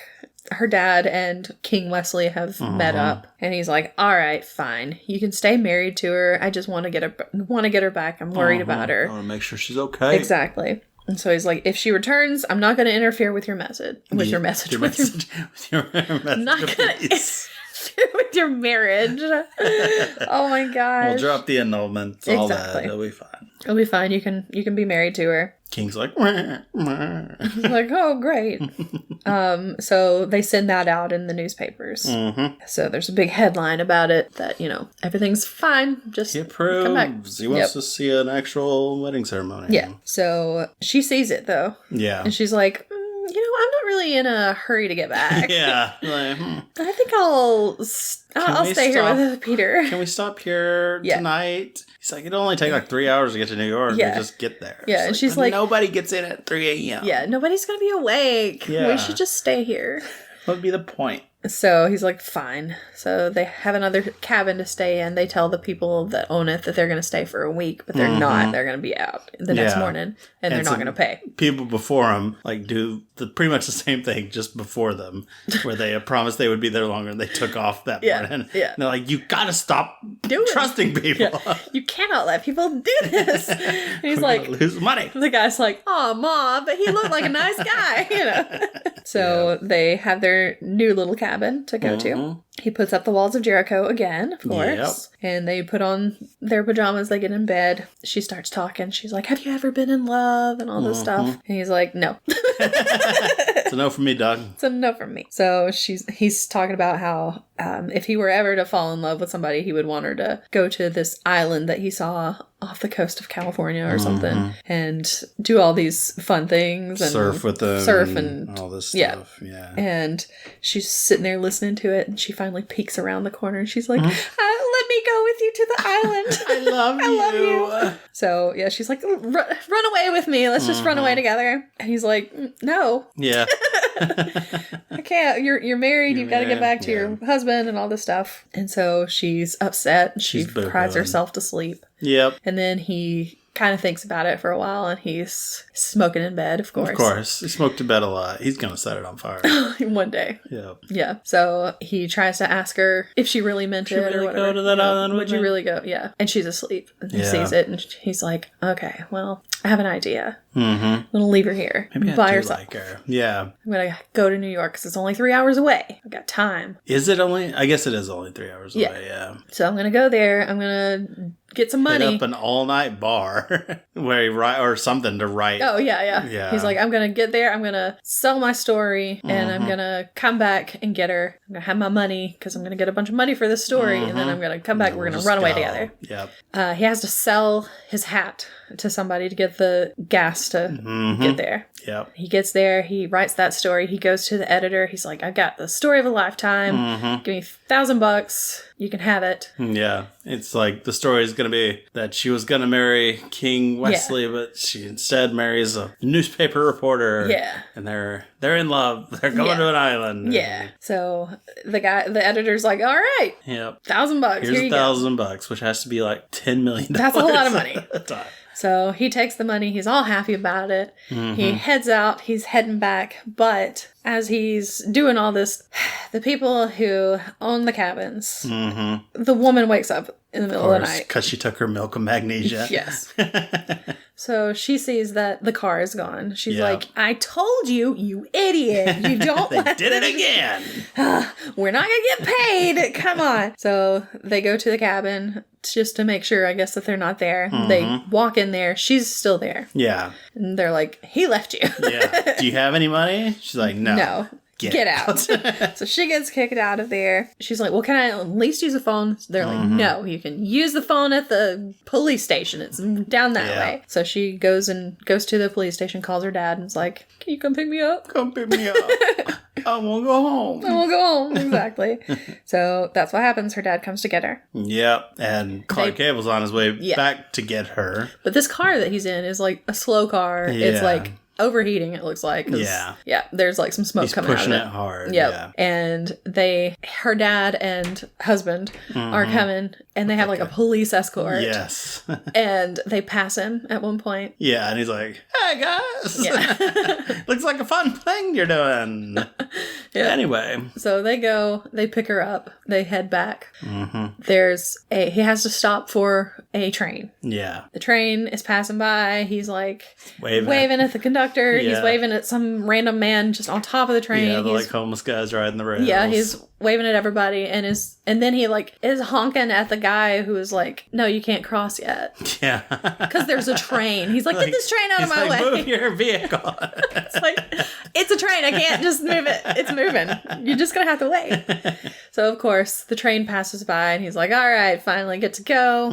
Speaker 2: her dad and King Wesley have met up, and he's like, all right, fine. You can stay married to her. I just want to get her back. I'm worried about her.
Speaker 1: I want to make sure she's okay.
Speaker 2: Exactly. And so he's like, if she returns, I'm not going to interfere with your message. With your message. I'm not going to interfere with your marriage. Oh my gosh.
Speaker 1: We'll drop the annulments, all that. It'll be fine.
Speaker 2: It'll be fine. You can be married to her.
Speaker 1: King's like, meh, meh.
Speaker 2: He's like, oh, great. So they send that out in the newspapers. So there's a big headline about it that, everything's fine. Just
Speaker 1: he approves.
Speaker 2: Come back.
Speaker 1: He wants to see an actual wedding ceremony.
Speaker 2: Yeah. So she sees it, though.
Speaker 1: Yeah.
Speaker 2: And she's like, I'm not really in a hurry to get back.
Speaker 1: Yeah.
Speaker 2: I think I'll stay here with Peter.
Speaker 1: Can we stop here tonight? He's like, it'll only take 3 hours to get to New York. Yeah. We just get there.
Speaker 2: Yeah, and she's like,
Speaker 1: nobody gets in at 3 a.m.
Speaker 2: Yeah, nobody's going to be awake. Yeah. We should just stay here.
Speaker 1: What would be the point?
Speaker 2: So he's like, fine. So they have another cabin to stay in. They tell the people that own it that they're going to stay for a week, but they're not. They're going to be out the next morning, and they're not going to pay.
Speaker 1: People before them do pretty much the same thing just before them, where they promised they would be there longer, and they took off that morning. Yeah. And they're like, you got to stop trusting people.
Speaker 2: Yeah. You cannot let people do this. And he's like,
Speaker 1: lose money.
Speaker 2: The guy's like, oh, Mom, but he looked like a nice guy, So they have their new little cabin to go to. He puts up the walls of Jericho again, of course. Yep. And they put on their pajamas. They get in bed. She starts talking. She's like, have you ever been in love? And all this stuff. And he's like, no.
Speaker 1: It's a no from me, Doug.
Speaker 2: It's a no from me. So he's talking about how if he were ever to fall in love with somebody, he would want her to go to this island that he saw off the coast of California or something and do all these fun things and
Speaker 1: surf with them and all this stuff. Yeah.
Speaker 2: And she's sitting there listening to it, and she finally peeks around the corner and she's like, let me go with you to the island.
Speaker 1: I love you.
Speaker 2: So yeah, she's like, run away with me. Let's just run away together. And he's like, no.
Speaker 1: Yeah.
Speaker 2: I can't. You're married. You've got to get back to your husband and all this stuff. And so she's upset. She cries herself to sleep.
Speaker 1: Yep.
Speaker 2: And then he kind of thinks about it for a while, and he's smoking in bed, of course.
Speaker 1: Of course. He smoked in bed a lot. He's going to set it on fire.
Speaker 2: One day.
Speaker 1: Yep.
Speaker 2: Yeah. So he tries to ask her if she really meant it or whatever.
Speaker 1: Go to that island
Speaker 2: would you really go? Yeah. And she's asleep. And he sees it, and he's like, okay, well, I have an idea.
Speaker 1: Mm-hmm.
Speaker 2: I'm going to leave her here by herself.
Speaker 1: Like her. Yeah.
Speaker 2: I'm going to go to New York because it's only 3 hours away. I've got time.
Speaker 1: Is it only? I guess it is only 3 hours away, yeah.
Speaker 2: So I'm going to go there. I'm going to get some money.
Speaker 1: Hit up an all-night bar where he write or something to write.
Speaker 2: Oh, yeah. He's like, I'm going to get there. I'm going to sell my story, and I'm going to come back and get her. I'm going to have my money because I'm going to get a bunch of money for this story, and then I'm going to come back. We're going to run away together.
Speaker 1: Yep.
Speaker 2: He has to sell his hat to somebody to get the gas to get there.
Speaker 1: Yep.
Speaker 2: He gets there. He writes that story. He goes to the editor. He's like, I've got the story of a lifetime. Give me $1,000. You can have it.
Speaker 1: Yeah. It's like the story is going to be that she was going to marry King Wesley, but she instead marries a newspaper reporter.
Speaker 2: Yeah.
Speaker 1: And they're in love. They're going to an island.
Speaker 2: Yeah. So the editor's like, all right.
Speaker 1: Yep.
Speaker 2: $1,000.
Speaker 1: Here's $1,000, which has to be like $10 million.
Speaker 2: That's a lot of money.
Speaker 1: At the time.
Speaker 2: So he takes the money. He's all happy about it. He heads out. He's heading back. But as he's doing all this, the people who own the cabins, the woman wakes up in the middle of the night.
Speaker 1: Because she took her milk of magnesia.
Speaker 2: Yes. So she sees that the car is gone. She's like, I told you, you idiot. You don't
Speaker 1: They did it again.
Speaker 2: We're not going to get paid. Come on. So they go to the cabin just to make sure, I guess, that they're not there. They walk in there. She's still there.
Speaker 1: Yeah.
Speaker 2: And they're like, he left you.
Speaker 1: Yeah. Do you have any money? She's like, no.
Speaker 2: No. Get out. So she gets kicked out of there. She's like, well, can I at least use a phone? So they're like, no, you can use the phone at the police station. It's down that way. So she goes to the police station, calls her dad, and is like, can you come pick me up?
Speaker 1: Come pick me up. I won't go home.
Speaker 2: I won't go home. Exactly. So that's what happens. Her dad comes to get her.
Speaker 1: Yep. And Clark Gable's on his way back to get her.
Speaker 2: But this car that he's in is like a slow car. Yeah. It's like overheating, it looks like. Yeah, there's like some smoke coming out of it.
Speaker 1: He's pushing it hard.
Speaker 2: Yep.
Speaker 1: Yeah.
Speaker 2: And her dad and husband are coming, and they have like a police escort.
Speaker 1: Yes.
Speaker 2: And they pass him at one point.
Speaker 1: Yeah, and he's like, hey guys.
Speaker 2: Yeah.
Speaker 1: Looks like a fun thing you're doing. Yeah. Anyway.
Speaker 2: So they pick her up, they head back. He has to stop for a train.
Speaker 1: Yeah.
Speaker 2: The train is passing by. He's like waving at the conductor. He's waving at some random man just on top of the train.
Speaker 1: Yeah, like homeless guys riding the rails.
Speaker 2: Yeah, he's waving at everybody, and then he like is honking at the guy who is like, no, you can't cross yet. Yeah. Because there's a train. He's like, get this train out of my way.
Speaker 1: Move your vehicle.
Speaker 2: It's like, it's a train. I can't just move it. It's moving. You're just going to have to wait. So, of course, the train passes by, and he's like, all right, finally get to go.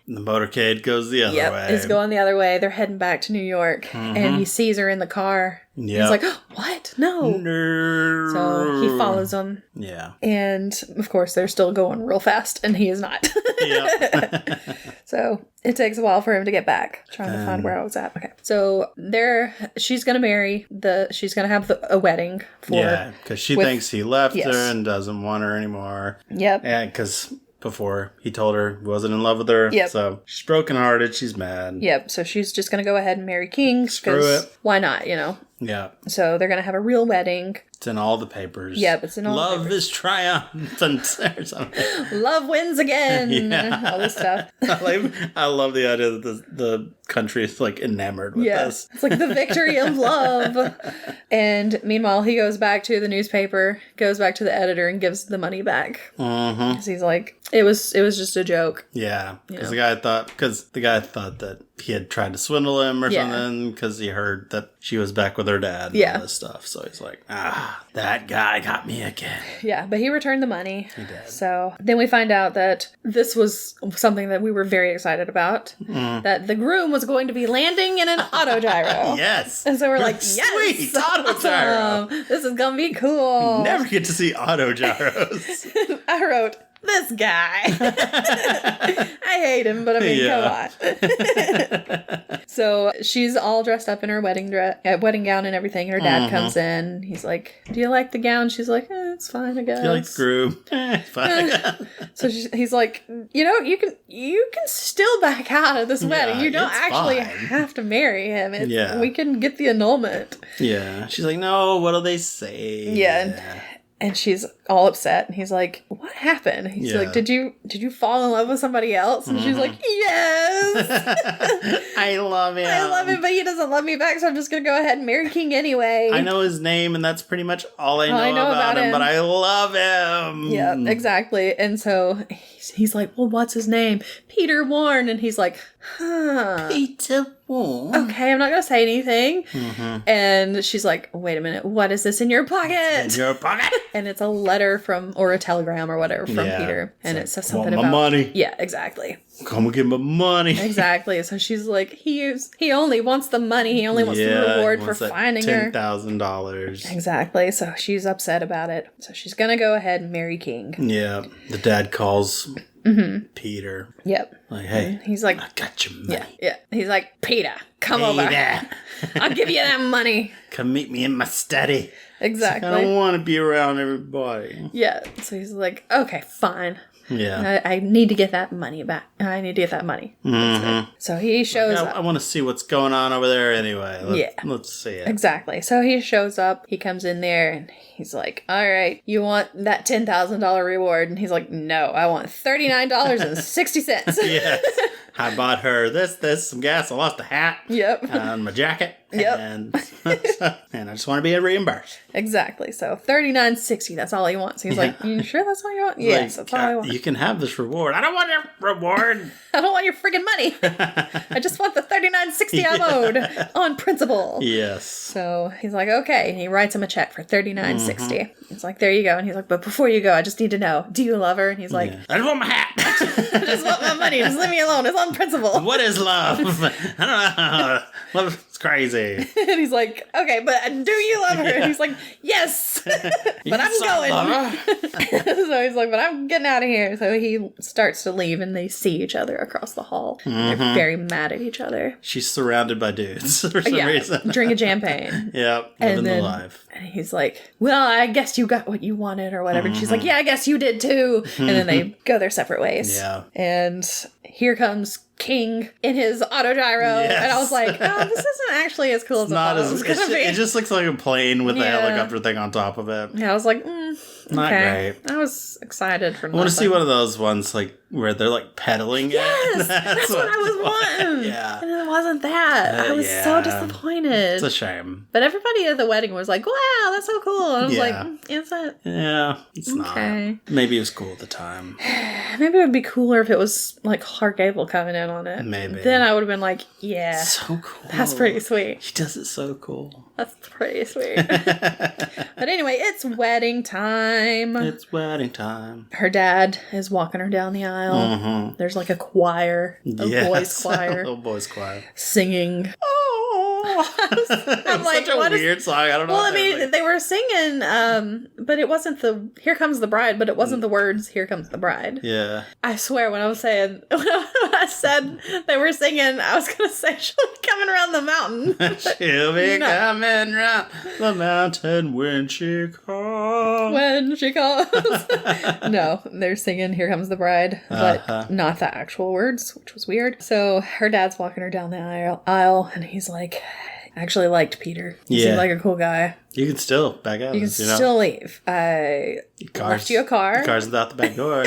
Speaker 1: The motorcade goes the other way.
Speaker 2: It's going the other way. They're heading back to New York, and he sees her in the car. Yeah. He's like, oh, what? No. So he follows them.
Speaker 1: Yeah.
Speaker 2: And, of course, they're still going real fast, and he is not. So it takes a while for him to get back. Trying to find where I was at. Okay. So she's going to she's going to have a wedding for...
Speaker 1: Yeah, because she thinks he left her and doesn't want her anymore.
Speaker 2: Yep.
Speaker 1: And because... before he told her he wasn't in love with her.
Speaker 2: Yep.
Speaker 1: So she's brokenhearted. She's mad.
Speaker 2: Yep. So she's just going to go ahead and marry King.
Speaker 1: Screw it.
Speaker 2: Why not, you know?
Speaker 1: Yeah.
Speaker 2: So they're going to have a real wedding.
Speaker 1: It's in all the papers.
Speaker 2: Yep, it's in all the papers.
Speaker 1: Love is triumphant or something.
Speaker 2: Love wins again. Yeah. All this stuff.
Speaker 1: I love the idea that the country is like enamored with this.
Speaker 2: It's like the victory of love. And meanwhile, he goes back to the newspaper, goes back to the editor, and gives the money back. Because he's like, it was just a joke.
Speaker 1: Yeah. Because the guy thought that he had tried to swindle him or something because he heard that she was back with her dad and all this stuff. So he's like, that guy got me again.
Speaker 2: Yeah, but he returned the money.
Speaker 1: He did.
Speaker 2: So then we find out that this was something that we were very excited about. That the groom was going to be landing in an autogyro.
Speaker 1: Yes.
Speaker 2: And so we're like, yes!
Speaker 1: Sweet! Autogyro!
Speaker 2: Awesome. This is going to be cool.
Speaker 1: You never get to see autogyros.
Speaker 2: I wrote... this guy. I hate him, but I mean, come on. So she's all dressed up in her wedding gown and everything. And her dad comes in. He's like, "Do you like the gown?" She's like, "It's fine, I guess."
Speaker 1: Do you like the groom? It's fine.
Speaker 2: So he's like, you can still back out of this wedding. You don't actually have to marry him. We can get the annulment.
Speaker 1: Yeah. She's like, "No, what'll they say?"
Speaker 2: Yeah. And she's all upset, and he's like, "What happened?" He's like, "Did you fall in love with somebody else?" And she's like, "Yes."
Speaker 1: I love him.
Speaker 2: I love him, but he doesn't love me back, so I'm just gonna go ahead and marry King anyway.
Speaker 1: I know his name, and that's pretty much all I know about him, but I love him.
Speaker 2: Yeah, exactly. And so he's like, "Well, what's his name?" "Peter Warren." And he's like,
Speaker 1: Peter Warren.
Speaker 2: "Okay, I'm not gonna say anything." And she's like, "Wait a minute, what is this in your pocket?"
Speaker 1: In your pocket?
Speaker 2: And it's a letter or a telegram or whatever from Peter. And it says something
Speaker 1: my
Speaker 2: about
Speaker 1: money.
Speaker 2: Yeah, exactly.
Speaker 1: Come and get my money.
Speaker 2: Exactly. So she's like, he only wants the money. He only wants the reward for finding her.
Speaker 1: $10,000.
Speaker 2: Exactly. So she's upset about it. So she's going to go ahead and marry King.
Speaker 1: Yeah. The dad calls Peter.
Speaker 2: Yep.
Speaker 1: Like, hey.
Speaker 2: He's like,
Speaker 1: I got your money.
Speaker 2: Yeah. He's like, "Peter, come over. I'll give you that money.
Speaker 1: Come meet me in my study."
Speaker 2: Exactly.
Speaker 1: I don't want to be around everybody.
Speaker 2: Yeah. So he's like, "Okay, fine.
Speaker 1: Yeah.
Speaker 2: I need to get that money back. I need to get that money." So he shows up.
Speaker 1: I want to see what's going on over there anyway. Let's see it.
Speaker 2: Exactly. So he shows up. He comes in there and he's like, "All right, you want that $10,000 reward?" And he's like, "No, I want $39.60.
Speaker 1: Yes. I bought her this, some gas. I lost a hat.
Speaker 2: Yep.
Speaker 1: And my jacket.
Speaker 2: Yep.
Speaker 1: And I just want to be reimbursed.
Speaker 2: Exactly. So $39.60. That's all he wants. He's like, "You sure that's all you want?" "Yes, that's all I want."
Speaker 1: You can have this reward. I don't want your reward.
Speaker 2: "I don't want your friggin' money. I just want the $39.60 I'm owed on principle."
Speaker 1: Yes.
Speaker 2: So he's like, "Okay." And he writes him a check for $39.60. He's like, "There you go." And he's like, "But before you go, I just need to know, do you love her?" And he's like,
Speaker 1: I just want my hat.
Speaker 2: "I just want my money. Just leave me alone. It's on principle."
Speaker 1: What is love? I don't know. Love is crazy.
Speaker 2: And he's like, "Okay, but do you love her?" And he's like, "Yes." "But I'm going." So he's like, "But I'm getting out of here." So he starts to leave and they see each other across the hall. They're very mad at each other.
Speaker 1: She's surrounded by dudes for some reason.
Speaker 2: Drinking champagne.
Speaker 1: Yep. Living the life.
Speaker 2: And he's like, "Well, I guess you got what you wanted," or whatever. And she's like, "Yeah, I guess you did too." And then they go their separate ways.
Speaker 1: Yeah.
Speaker 2: And here comes King in his autogyro.
Speaker 1: Yes.
Speaker 2: And I was like, "Oh, this isn't actually as cool as I thought it was going to be."
Speaker 1: It just looks like a plane with a helicopter thing on top of it.
Speaker 2: Yeah, I was like,
Speaker 1: Not great.
Speaker 2: I was excited for
Speaker 1: I want to see one of those ones like where they're like pedaling.
Speaker 2: Yes, that's what I was wanting.
Speaker 1: Yeah.
Speaker 2: And it wasn't that. I was so disappointed.
Speaker 1: It's a shame.
Speaker 2: But everybody at the wedding was like, "Wow, that's so cool." And I was like, "Is it?"
Speaker 1: Yeah, it's not. Maybe it was cool at the time.
Speaker 2: Maybe it would be cooler if it was like Clark Gable coming in on it.
Speaker 1: Maybe.
Speaker 2: Then I would have been like, "Yeah.
Speaker 1: So cool.
Speaker 2: That's pretty sweet."
Speaker 1: He does it so cool.
Speaker 2: That's pretty sweet. But anyway, it's wedding time.
Speaker 1: It's wedding time.
Speaker 2: Her dad is walking her down the aisle. There's like a choir, a boys choir.
Speaker 1: A boys choir.
Speaker 2: Singing. I'm like,
Speaker 1: such a weird song. I don't know.
Speaker 2: Well, I mean, they were singing, but it wasn't the "Here Comes the Bride," but it wasn't the words "Here Comes the Bride."
Speaker 1: Yeah.
Speaker 2: I swear, when I said they were singing, I was gonna say "She'll be coming around the mountain."
Speaker 1: She'll be coming round the mountain when she calls.
Speaker 2: When she calls. No, they're singing "Here Comes the Bride," but not the actual words, which was weird. So her dad's walking her down the aisle, and he's like, "I actually liked Peter. He seemed like a cool guy.
Speaker 1: You can still back out.
Speaker 2: You can still leave. I left you a car.
Speaker 1: The car's without the back door."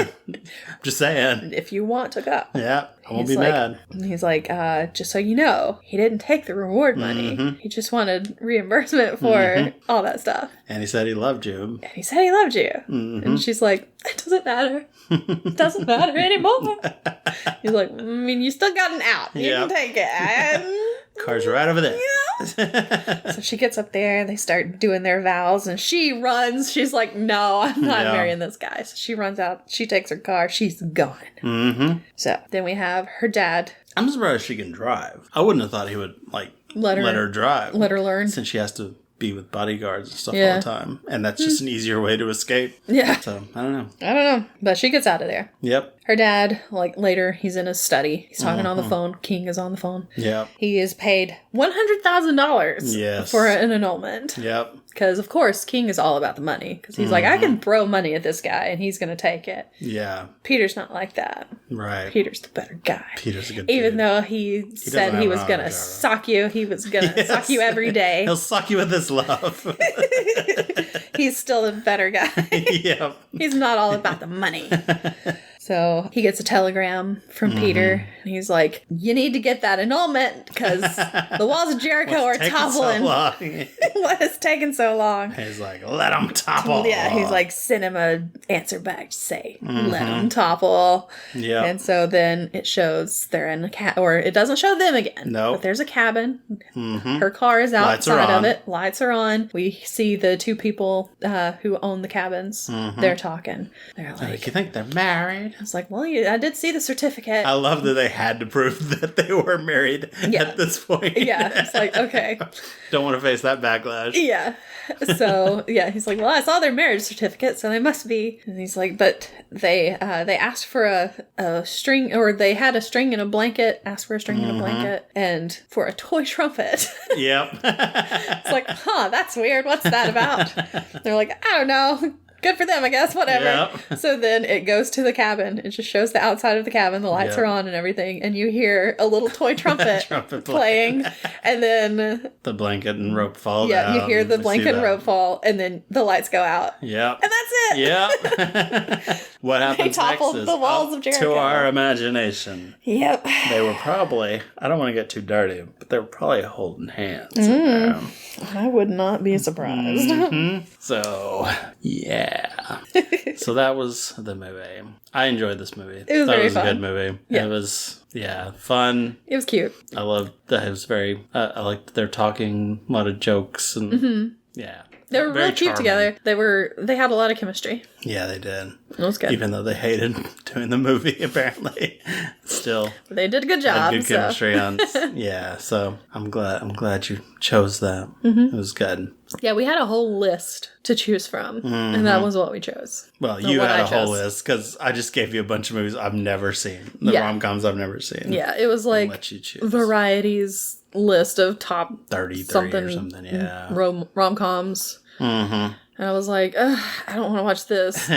Speaker 1: Just saying.
Speaker 2: If you want to go.
Speaker 1: Yeah, I won't be mad.
Speaker 2: He's like, "Just so you know, he didn't take the reward money. He just wanted reimbursement for all that stuff.
Speaker 1: And he said he loved you.
Speaker 2: And he said he loved you." And she's like, "It doesn't matter. It doesn't matter anymore." He's like, "I mean, you still got an out. You can take it."
Speaker 1: Car's right over there.
Speaker 2: Yeah. So she gets up there and they start doing their vows and she runs. She's like, "No, I'm not marrying this guy." So she runs out. She takes her car. She's gone. So then we have her dad.
Speaker 1: I'm surprised she can drive. I wouldn't have thought he would like let her drive.
Speaker 2: Let her learn.
Speaker 1: Since she has to be with bodyguards and stuff all the time. And that's just an easier way to escape.
Speaker 2: Yeah.
Speaker 1: So, I don't know.
Speaker 2: But she gets out of there.
Speaker 1: Yep.
Speaker 2: Her dad, like, later, he's in his study. He's talking on the phone. King is on the phone.
Speaker 1: Yep.
Speaker 2: He is paid $100,000 for an annulment.
Speaker 1: Yep.
Speaker 2: Because, of course, King is all about the money. Because he's like, I can throw money at this guy, and he's going to take it.
Speaker 1: Yeah.
Speaker 2: Peter's not like that.
Speaker 1: Right.
Speaker 2: Peter's the better guy.
Speaker 1: Peter's a good
Speaker 2: Even
Speaker 1: dude.
Speaker 2: though he said he was going to sock you. He was going to sock you every day.
Speaker 1: He'll sock you with his love.
Speaker 2: He's still a better guy.
Speaker 1: Yep.
Speaker 2: He's not all about the money. So he gets a telegram from Peter, and he's like, you need to get that annulment because the walls of Jericho are toppling. What has taken so long?
Speaker 1: He's like, let them topple.
Speaker 2: Yeah, he's like, send him a answer back to say, let them topple.
Speaker 1: Yeah.
Speaker 2: And so then it shows they're in a or it doesn't show them again.
Speaker 1: No.
Speaker 2: But there's a cabin. Her car is outside of it. Lights are on. We see the two people who own the cabins. They're talking. They're like,
Speaker 1: you think they're married?
Speaker 2: I was like, well, I did see the certificate.
Speaker 1: I love that they had to prove that they were married at this point.
Speaker 2: Yeah, it's like, okay.
Speaker 1: Don't want to face that backlash.
Speaker 2: Yeah. So, yeah, he's like, well, I saw their marriage certificate, so they must be. And he's like, but they asked for a string, or they had a string and a blanket, asked for a string and a blanket, and for a toy trumpet.
Speaker 1: Yep.
Speaker 2: It's like, that's weird. What's that about? They're like, I don't know. Good for them, I guess. Whatever.
Speaker 1: Yep.
Speaker 2: So then it goes to the cabin. It just shows the outside of the cabin. The lights are on and everything. And you hear a little toy trumpet, playing. And then
Speaker 1: the blanket and rope fall down.
Speaker 2: Yeah, you hear the blanket and rope fall. And then the lights go out.
Speaker 1: Yep.
Speaker 2: And that's it.
Speaker 1: Yep. What happens next is
Speaker 2: the walls of Jericho.
Speaker 1: To our imagination.
Speaker 2: Yep.
Speaker 1: They were probably, I don't want to get too dirty, but they were probably holding hands. In there.
Speaker 2: I would not be surprised.
Speaker 1: So, yeah. So that was the movie. I enjoyed this movie.
Speaker 2: It was very fun.
Speaker 1: A good movie.
Speaker 2: Yeah.
Speaker 1: It was, fun.
Speaker 2: It was cute.
Speaker 1: I loved that it was very, I liked their talking, a lot of jokes, and yeah.
Speaker 2: They were
Speaker 1: very
Speaker 2: really cute together. They had a lot of chemistry.
Speaker 1: Yeah, they did.
Speaker 2: It was good.
Speaker 1: Even though they hated doing the movie, apparently. Still.
Speaker 2: They did a good job.
Speaker 1: Had good chemistry on. Yeah, so I'm glad you chose that. It was good.
Speaker 2: Yeah, we had a whole list to choose from, and that was what we chose.
Speaker 1: Well, you had a whole list, because I just gave you a bunch of movies I've never seen. The rom-coms I've never seen.
Speaker 2: Yeah, it was like
Speaker 1: let you choose.
Speaker 2: Variety's list of top
Speaker 1: 30
Speaker 2: something,
Speaker 1: or something, yeah.
Speaker 2: Rom-coms. And I was like, I don't want to watch this.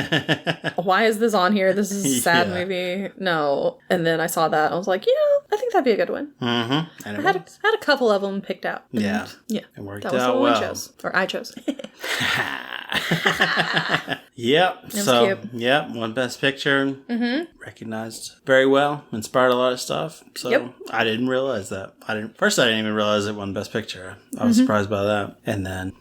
Speaker 2: Why is this on here? This is a sad movie. No. And then I saw that. I was like, I think that'd be a good one. And I had a couple of them picked out.
Speaker 1: Yeah.
Speaker 2: Yeah.
Speaker 1: It worked
Speaker 2: that was
Speaker 1: out
Speaker 2: the
Speaker 1: well.
Speaker 2: one I chose. Or I chose.
Speaker 1: Yep. So,
Speaker 2: cute.
Speaker 1: yep. Won Best Picture. Recognized very well. Inspired a lot of stuff. So I didn't realize that. I didn't even realize it won Best Picture. I was surprised by that. And then,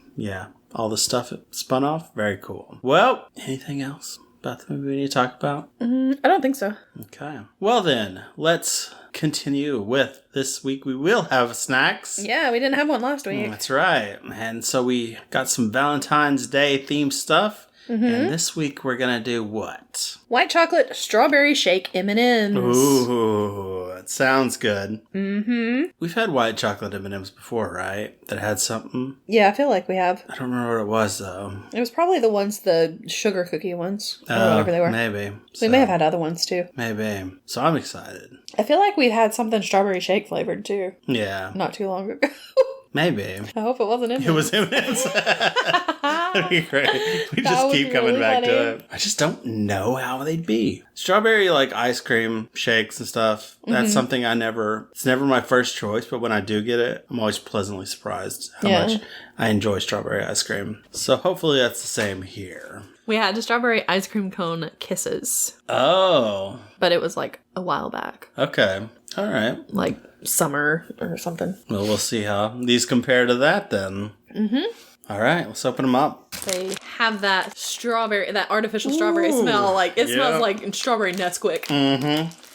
Speaker 1: all the stuff it spun off. Very cool. Well, anything else about the movie we need to talk about?
Speaker 2: I don't think so.
Speaker 1: Okay. Well then, let's continue with this week. We will have snacks.
Speaker 2: Yeah, we didn't have one last week.
Speaker 1: That's right. And so we got some Valentine's Day themed stuff. And this week we're going to do what?
Speaker 2: White chocolate strawberry shake M&Ms.
Speaker 1: Ooh, that sounds good. We've had white chocolate M&Ms before, right? That had something.
Speaker 2: Yeah, I feel like we have.
Speaker 1: I don't remember what it was, though.
Speaker 2: It was probably the sugar cookie ones. Or whatever they were.
Speaker 1: Maybe.
Speaker 2: We may have had other ones, too.
Speaker 1: Maybe. So I'm excited.
Speaker 2: I feel like we had something strawberry shake flavored, too.
Speaker 1: Yeah.
Speaker 2: Not too long ago.
Speaker 1: Maybe.
Speaker 2: I hope it wasn't M&Ms.
Speaker 1: It was M&Ms. That'd be great. We just keep coming back to it. I just don't know how they'd be. Strawberry, ice cream shakes and stuff. That's something it's never my first choice, but when I do get it, I'm always pleasantly surprised how much I enjoy strawberry ice cream. So hopefully that's the same here.
Speaker 2: We had the strawberry ice cream cone kisses.
Speaker 1: Oh.
Speaker 2: But it was a while back.
Speaker 1: Okay. All right.
Speaker 2: Summer or something.
Speaker 1: Well, we'll see how these compare to that then. All right, let's open them up.
Speaker 2: They have that artificial strawberry smell. It smells like strawberry Nesquik.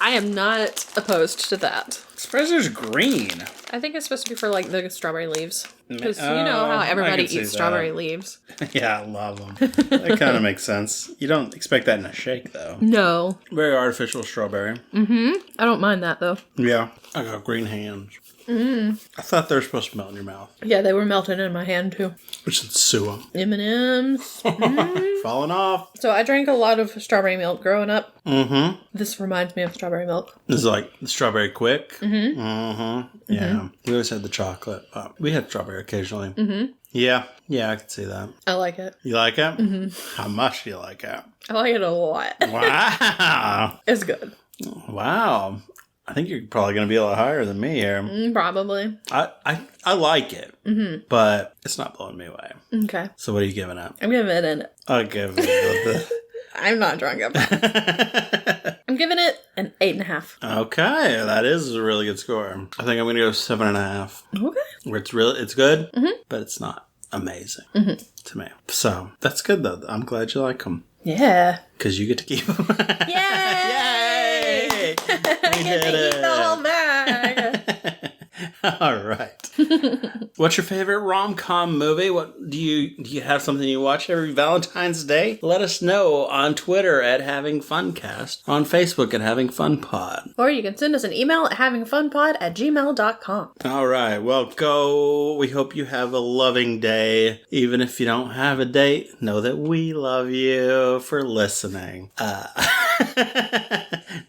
Speaker 2: I am not opposed to that.
Speaker 1: Surprised there's green.
Speaker 2: I think it's supposed to be for the strawberry leaves. Because you know how everybody eats strawberry leaves.
Speaker 1: Yeah, I love them. That kind of makes sense. You don't expect that in a shake, though.
Speaker 2: No.
Speaker 1: Very artificial strawberry.
Speaker 2: I don't mind that, though.
Speaker 1: Yeah. I got green hands. I thought they were supposed to melt in your mouth.
Speaker 2: Yeah, they were melting in my hand too.
Speaker 1: We should sue them.
Speaker 2: M&Ms.
Speaker 1: Falling off.
Speaker 2: So I drank a lot of strawberry milk growing up.
Speaker 1: Mm-hmm.
Speaker 2: This reminds me of strawberry milk.
Speaker 1: This is like the strawberry quick. Mm-hmm. Mm-hmm. Yeah. We always had the chocolate. But we had strawberry occasionally. Mm-hmm. Yeah. Yeah, I can see that.
Speaker 2: I like it.
Speaker 1: You like it? Mm-hmm. How much do you like it?
Speaker 2: I like it a lot.
Speaker 1: Wow.
Speaker 2: It's good.
Speaker 1: Wow. I think you're probably going to be a lot higher than me here.
Speaker 2: Probably.
Speaker 1: I like it, but it's not blowing me away.
Speaker 2: Okay.
Speaker 1: So what are you giving it?
Speaker 2: I'm giving it an...
Speaker 1: I'll give it
Speaker 2: I'm not drunk about it. I'm giving it an 8.5.
Speaker 1: Okay, that is a really good score. I think I'm going to go 7.5.
Speaker 2: Okay.
Speaker 1: Where it's good, but it's not amazing to me. So that's good though. I'm glad you like them.
Speaker 2: Yeah.
Speaker 1: Because you get to keep them.
Speaker 2: Yay!
Speaker 1: Yay!
Speaker 2: I get to eat the whole bag.
Speaker 1: All right. What's your favorite rom-com movie? What do you have something you watch every Valentine's Day? Let us know on Twitter at HavingFunCast, on Facebook at HavingFunPod.
Speaker 2: Or you can send us an email at havingfunpod@gmail.com.
Speaker 1: All right. Well, go. We hope you have a loving day. Even if you don't have a date, know that we love you for listening.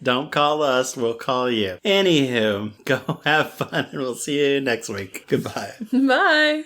Speaker 1: Don't call us. We'll call you. Anywho, go have fun and we'll see you next week. Goodbye.
Speaker 2: Bye.